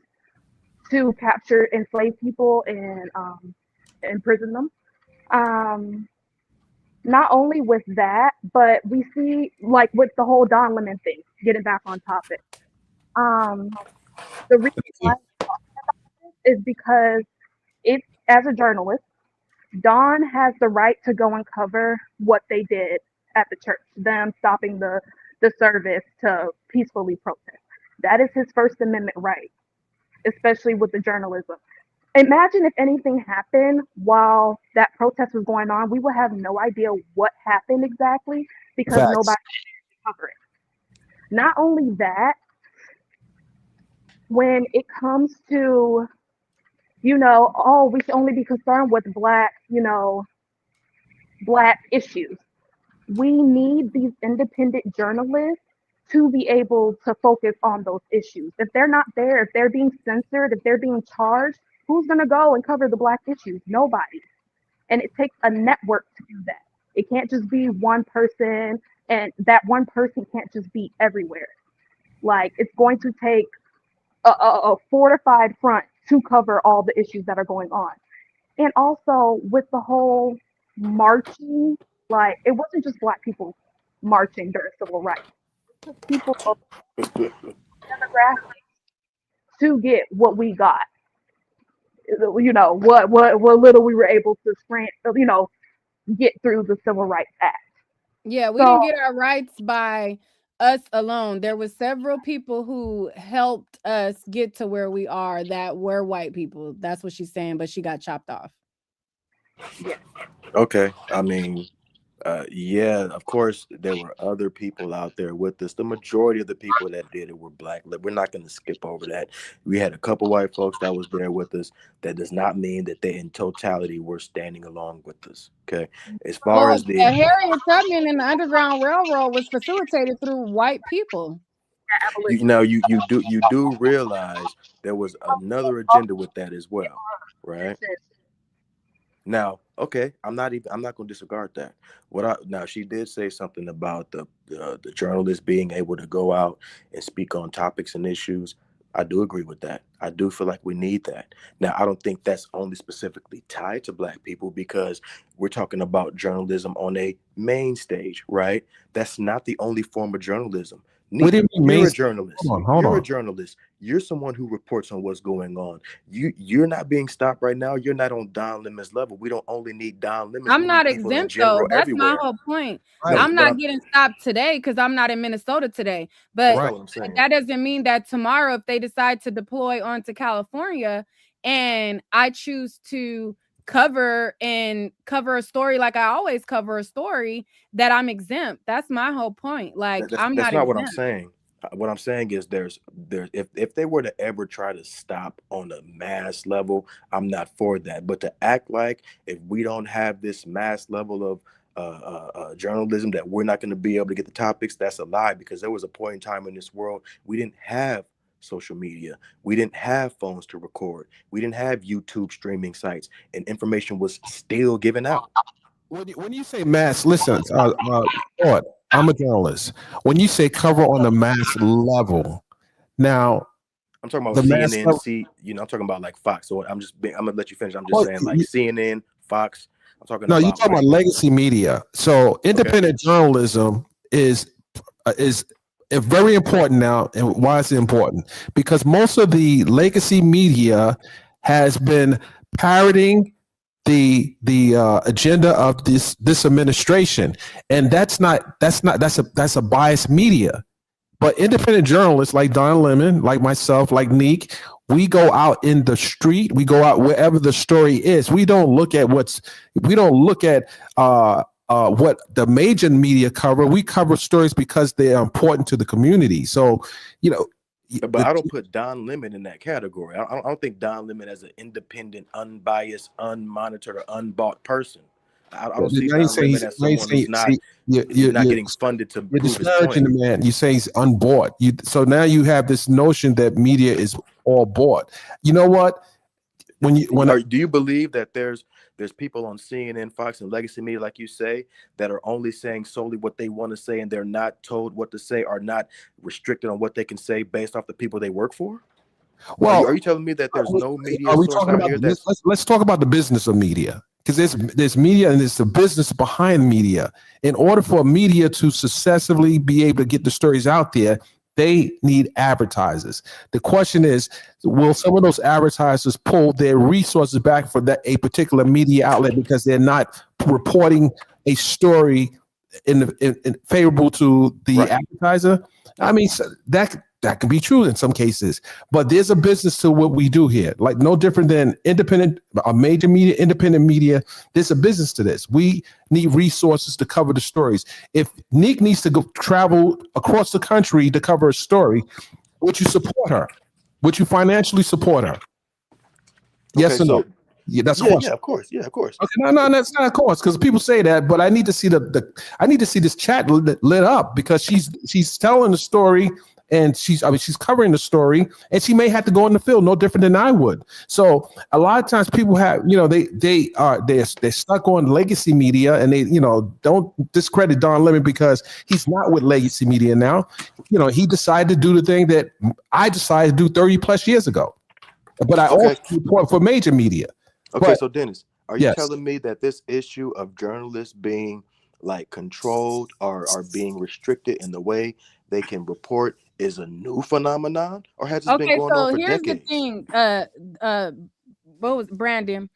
to capture enslaved people and imprison them. Not only with that, but we see like with the whole Don Lemon thing, getting back on topic. The reason why I'm talking about this is because if, as a journalist, Don has the right to go and cover what they did at the church, them stopping the service to peacefully protest. That is his First Amendment right, especially with the journalism. Imagine if anything happened while that protest was going on, we would have no idea what happened exactly because Facts. nobody could cover it. Not only that, when it comes to, oh, we should only be concerned with black, black issues. We need these independent journalists to be able to focus on those issues. If they're not there, if they're being censored, if they're being charged, who's going to go and cover the black issues? Nobody. And it takes a network to do that. It can't just be one person, and that one person can't just be everywhere. Like, it's going to take a fortified front to cover all the issues that are going on. And also with the whole marching, like, it wasn't just black people marching during civil rights. It was people of demographics to get what we got. What little we were able to get through the Civil Rights Act. Yeah, we didn't get our rights by us alone. There was several people who helped us get to where we are that were white people. That's what she's saying, but she got chopped off. Yeah. Okay. I mean, yeah, of course, there were other people out there with us. The majority of the people that did it were black. We're not going to skip over that. We had a couple white folks that was there with us. That does not mean that they, in totality, were standing along with us. Okay. As far as the Harriet Tubman and the Underground Railroad was facilitated through white people. you do realize there was another agenda with that as well, right? Now, okay, I'm not going to disregard that. Now, she did say something about the journalists being able to go out and speak on topics and issues. I do agree with that. I do feel like we need that. Now, I don't think that's only specifically tied to black people, because we're talking about journalism on a main stage, right? That's not the only form of journalism. What do you mean, You're a main- journalist. Hold You're a on. journalist. You're someone who reports on what's going on. You're not being stopped right now. You're not on Don Lemon's level. We don't only need Don Lemon. I'm not exempt though. That's my whole point. Right. I'm not getting stopped today because I'm not in Minnesota today. But That's not what I'm saying. that doesn't mean that tomorrow, if they decide to deploy onto California and I choose to cover a story like I always cover a story, that I'm exempt. That's my whole point. Like, That's not what I'm saying. What I'm saying is there's if they were to ever try to stop on a mass level, I'm not for that. But to act like if we don't have this mass level of journalism that we're not going to be able to get the topics, that's a lie, because there was a point in time in this world we didn't have social media. We didn't have phones to record. We didn't have YouTube streaming sites, and information was still given out. When you say mass, listen, Lord, I'm a journalist. When you say cover on the mass level, now I'm talking about the mass CNN, level- I'm talking about like Fox. So I'm gonna let you finish. I'm just saying like CNN, Fox. I'm talking No, about you're talking about legacy media. So independent journalism is very important now. And why is it important? Because most of the legacy media has been parroting the agenda of this administration, and that's a biased media. But independent journalists like Don Lemon, like myself, like Neek, we go out in the street, we go out wherever the story is. We don't look at what the major media cover. We cover stories because they are important to the community. So, but I don't put Don Lemon in that category. I don't think Don Lemon as an independent, unbiased, unmonitored, or unbought person. I don't see Don Lemon as someone who's not getting funded to You're prove his disparaging point. the man. You say he's unbought. So now you have this notion that media is all bought. You know what? Do you believe that there's people on CNN, Fox, and legacy media, like you say, that are only saying solely what they want to say, and they're not told what to say, are not restricted on what they can say based off the people they work for? Well, are you telling me that there's no media are we source talking out about here that's let's talk about the business of media, because there's media and there's the business behind media. In order for media to successfully be able to get the stories out there, they need advertisers. The question is, will some of those advertisers pull their resources back for a particular media outlet because they're not reporting a story in favorable to the advertiser? I mean, that can be true in some cases, but there's a business to what we do here. Like no different than major media, independent media. There's a business to this. We need resources to cover the stories. If Nick needs to go travel across the country to cover a story, would you support her? Would you financially support her? Yes or no? Yeah, that's a question. Yeah, of course. Yeah, of course. Okay, no, that's not of course, because people say that, but I need to see I need to see this chat lit up, because she's telling the story. And she's covering the story, and she may have to go in the field no different than I would. So a lot of times people have, they're stuck on legacy media, and they, don't discredit Don Lemon because he's not with legacy media now. He decided to do the thing that I decided to do 30 plus years ago. But I also report for major media. Okay, so Dennis, are you telling me that this issue of journalists being like controlled or being restricted in the way they can report is a new phenomenon, or has this been going on for decades? Here's the thing, what was Brandon?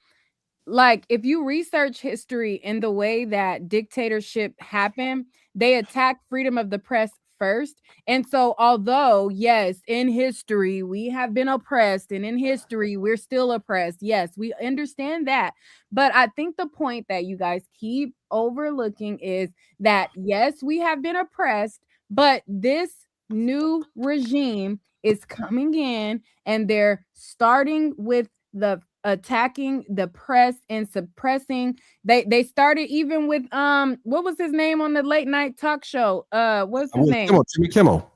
Like, if you research history in the way that dictatorship happened, they attack freedom of the press first. And so, although, yes, in history, we have been oppressed, and in history, we're still oppressed. Yes, we understand that. But I think the point that you guys keep overlooking is that, yes, we have been oppressed, but this new regime is coming in, and they're starting with the attacking the press and suppressing. They started even with what was his name on the late night talk show? What's his name? Jimmy Kimmel.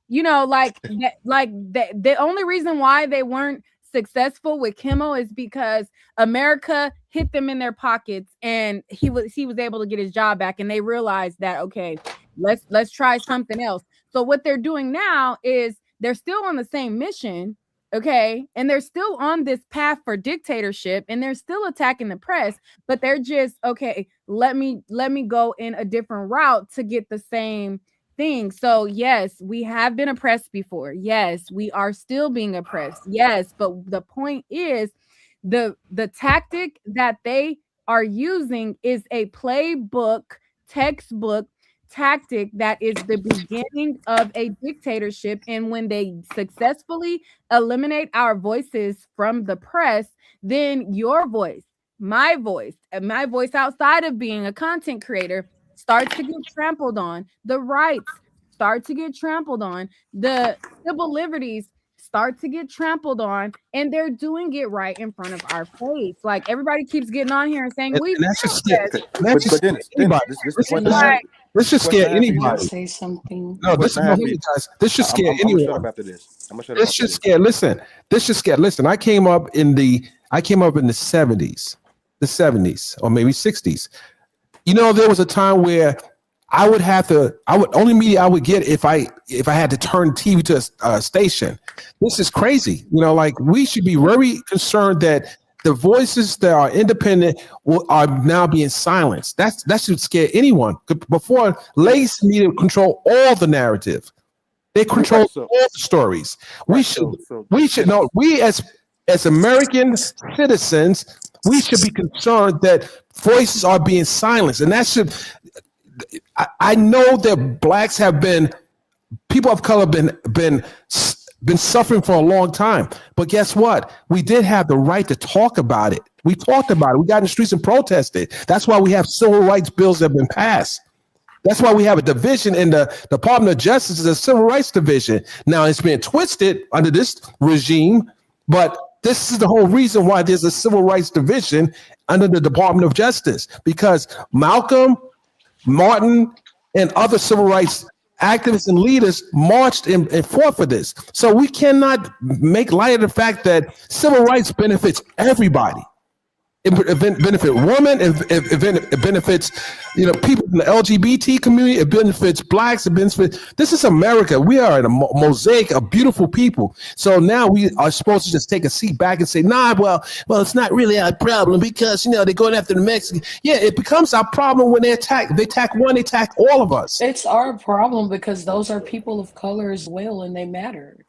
The only reason why they weren't successful with Kimmel is because America hit them in their pockets, and he was able to get his job back, and they realized that, okay, let's try something else. So what they're doing now is they're still on the same mission, okay, and they're still on this path for dictatorship, and they're still attacking the press, but they're just, okay, let me go in a different route to get the same thing. So yes, we have been oppressed before. Yes, we are still being oppressed. Yes, but the point is the tactic that they are using is a textbook tactic that is the beginning of a dictatorship. And when they successfully eliminate our voices from the press, then your voice, my voice outside of being a content creator starts to get trampled on. The rights start to get trampled on. The civil liberties start to get trampled on, and they're doing it right in front of our face. Like, everybody keeps getting on here and saying, let's just scare anybody. Say something. No, this should scare anyone. After this, this should scare. Listen, this should scare. Listen, I came up in the 70s, or maybe 60s. There was a time where only media I would get if I had to turn TV to a station. This is crazy. We should be very concerned that the voices that are independent are now being silenced. That should scare anyone. Before, legacy media control all the narrative. They control all the stories. We should know. We as American citizens, we should be concerned that voices are being silenced, and that should. I know that blacks have people of color been suffering for a long time, but guess what? We did have the right to talk about it. We talked about it. We got in the streets and protested. That's why we have civil rights bills that have been passed. That's why we have a division in the Department of Justice, is a civil rights division. Now it's been twisted under this regime, but this is the whole reason why there's a civil rights division under the Department of Justice, because Malcolm, Martin, and other civil rights activists and leaders marched and fought for this. So we cannot make light of the fact that civil rights benefits everybody. It benefits women. It benefits, people in the LGBT community. It benefits blacks. It benefits. This is America. We are in a mosaic of beautiful people. So now we are supposed to just take a seat back and say, nah, well, it's not really our problem because they're going after the Mexicans. Yeah, it becomes our problem when they attack. They attack one. They attack all of us. It's our problem because those are people of color as well, and they matter.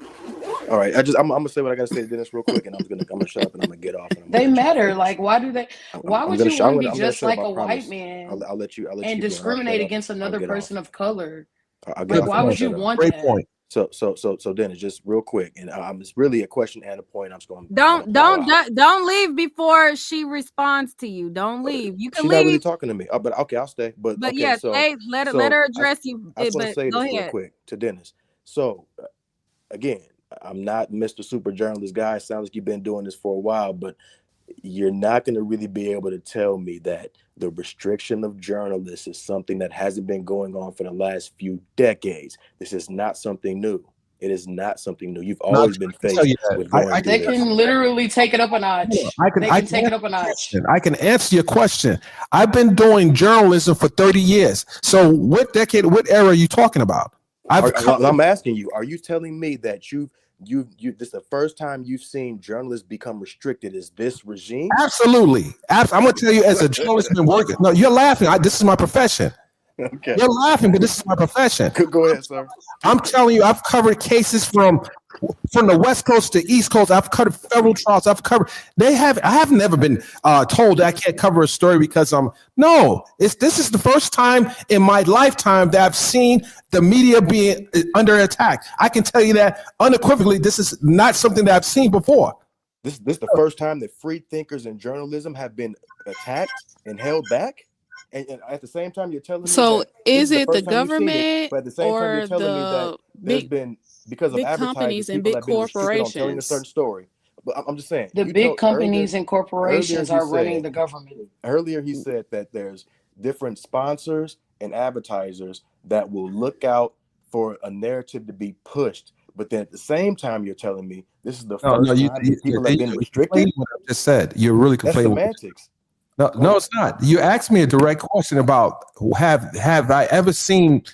All right, I'm gonna say what I gotta say to Dennis real quick, and I'm gonna shut up and I'm gonna get off. They matter. Like, why do they? Why would you want to be just like a white man I'll let you and discriminate against another person of color? I'll get Like, off. why would you want Great that? point. So Dennis, just real quick, and it's really a question and a point. I'm just going. Don't leave before she responds to you. Don't leave. You can She's leave. not really talking to me. But okay, I'll stay. But okay, yeah, so stay. Let her address you. I just want to But say go this real ahead. quick to Dennis. So again, I'm not Mr. Super Journalist guy. It sounds like you've been doing this for a while, but you're not going to really be able to tell me that the restriction of journalists is something that hasn't been going on for the last few decades. This is not something new. It is not something new. You've always been faced with going through They this. can literally take it up a notch. They can take it up a notch. I can answer your question. I've been doing journalism for 30 years. So what decade, what era are you talking about? I'm asking you, are you telling me that this is the first time you've seen journalists become restricted? Is this regime? Absolutely. I'm going to tell you, as a journalist, been working. No, you're laughing. This is my profession. Okay. You're laughing, but this is my profession. Go ahead, sir. I'm telling you, I've covered cases from the West Coast to East Coast. I've covered federal trials. I have never been told that I can't cover a story because this is the first time in my lifetime that I've seen the media being under attack. I can tell you that unequivocally, this is not something that I've seen before. This is the first time that free thinkers in journalism have been attacked and held back. And at the same time, you're telling me. So that is it the first time you've seen government but at the same time, or you're telling me that the there's been, because of big advertising, companies and people big have been restricted on telling a corporations? certain story. But I'm just saying, The big companies and corporations earlier are he running said- the government. Earlier, he said that there's different sponsors and advertisers that will look out for a narrative to be pushed. But then at the same time, you're telling me this is the first time that people have been restricted. What I just said, you're really That's complaining. semantics. No, it's not. You asked me a direct question about have I ever seen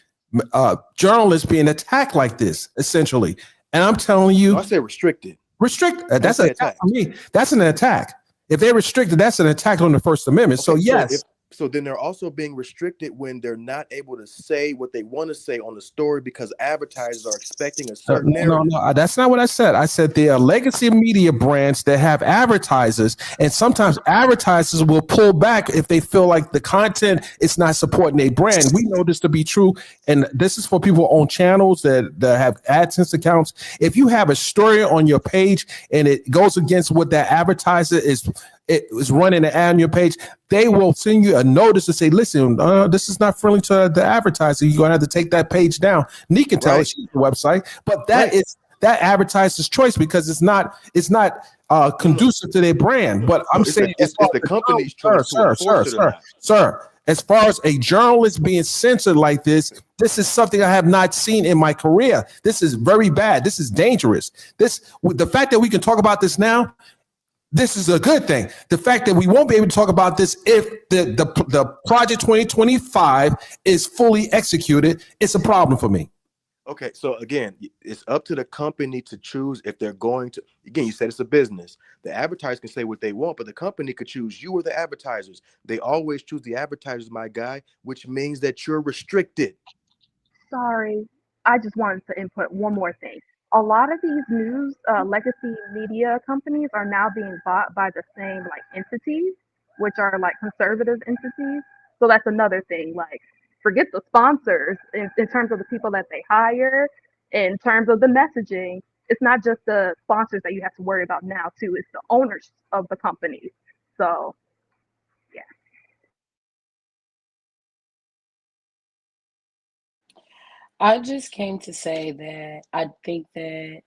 journalists being attacked like this, essentially. And I'm telling you, I say restricted. That's an attack for me. That's an attack. If they're restricted, that's an attack on the First Amendment. So yes. So then they're also being restricted when they're not able to say what they want to say on the story because advertisers are expecting a certain narrative. No, that's not what I said. I said there are legacy media brands that have advertisers, and sometimes advertisers will pull back if they feel like the content is not supporting a brand. We know this to be true, and this is for people who own channels that have AdSense accounts. If you have a story on your page and it goes against what that advertiser is running an ad on your page, they will send you a notice to say, listen, this is not friendly to the advertiser. You're going to have to take that page down. Nick can tell us the website, but that is that advertiser's choice because it's not conducive to their brand. But I'm saying it's the company's choice. Sir, as far as a journalist being censored like this is something I have not seen in my career. This is very bad. This is dangerous. The fact that we can talk about this now, this is a good thing. The fact that we won't be able to talk about this if the Project 2025 is fully executed, it's a problem for me. Okay, so again, it's up to the company to choose if they're going to. Again, you said it's a business. The advertisers can say what they want, but the company could choose you or the advertisers. They always choose the advertisers, my guy, which means that you're restricted. Sorry, I just wanted to input one more thing. A lot of these news legacy media companies are now being bought by the same entities, which are conservative entities. So that's another thing. Forget the sponsors in terms of the people that they hire, in terms of the messaging. It's not just the sponsors that you have to worry about now too. It's the owners of the companies. So yeah. I just came to say that I think that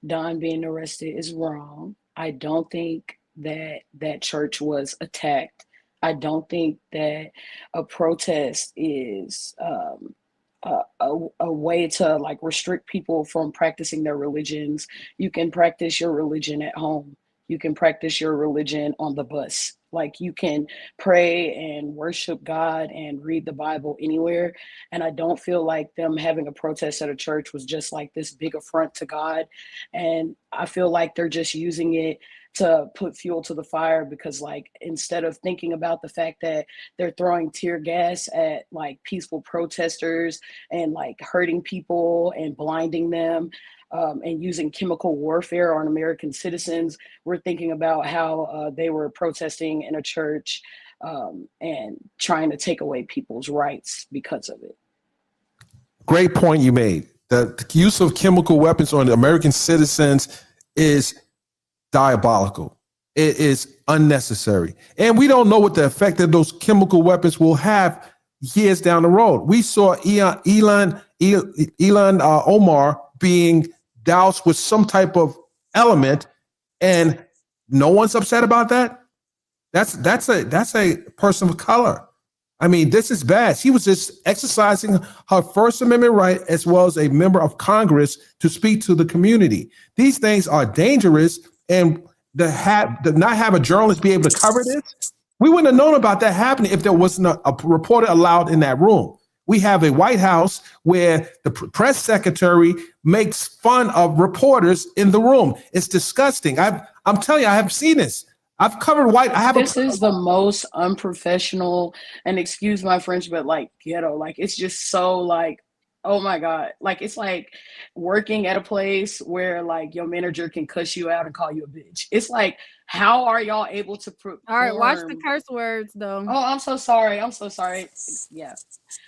Don being arrested is wrong. I don't think that church was attacked. I don't think that a protest is a way to restrict people from practicing their religions. You can practice your religion at home. You can practice your religion on the bus. Like you can pray and worship God and read the Bible anywhere. And I don't feel like them having a protest at a church was just like this big affront to God. And I feel like they're just using it to put fuel to the fire, because like instead of thinking about the fact that they're throwing tear gas at like peaceful protesters and like hurting people and blinding them, and using chemical warfare on American citizens, we're thinking about how they were protesting in a church and trying to take away people's rights because of it. Great point you made. The use of chemical weapons on American citizens is diabolical. It is unnecessary. And we don't know what the effect of those chemical weapons will have years down the road. We saw Ilhan Omar being doused with some type of element, and no one's upset about that. That's a person of color. I mean, this is bad. She was just exercising her First Amendment right as well as a member of Congress to speak to the community. These things are dangerous, and to not have a journalist be able to cover this, we wouldn't have known about that happening if there wasn't a reporter allowed in that room. We have a White House where the press secretary makes fun of reporters in the room. It's disgusting. I'm telling you, I have seen this. I've covered This is the most unprofessional, and excuse my French, but like ghetto. Like it's just so like, oh my God. Like it's like working at a place where like your manager can cuss you out and call you a bitch. It's like, how are y'all able to All right, watch the curse words though. Oh, I'm so sorry. I'm so sorry. Yeah.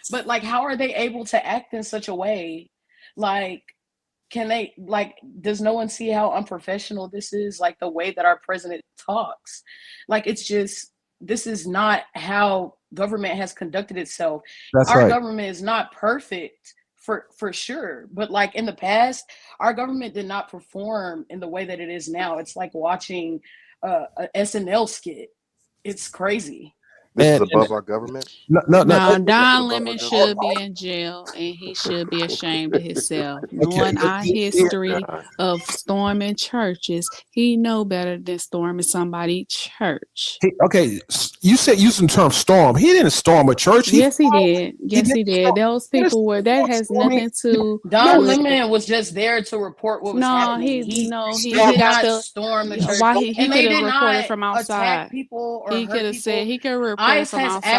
But like, how are they able to act in such a way? Like, can they, like, does no one see how unprofessional this is? Like the way that our president talks. Like, it's just, this is not how government has conducted itself. That's our right. government is not perfect for sure. But like in the past, our government did not perform in the way that it is now. It's like watching a SNL skit. It's crazy. This is above our government. No, Don Lemon should be in jail, and he should be ashamed of himself. Knowing our history of storming churches, he know better than storming somebody's church. Okay, you said using the term storm. He didn't storm a church. Yes, he did. Yes, he did. Those people were. That has nothing to. Don Lemon was just there to report what was happening. He did not storm the church. Why he and could they have did reported not from outside. attack people or He could have said he could report ICE from has outside.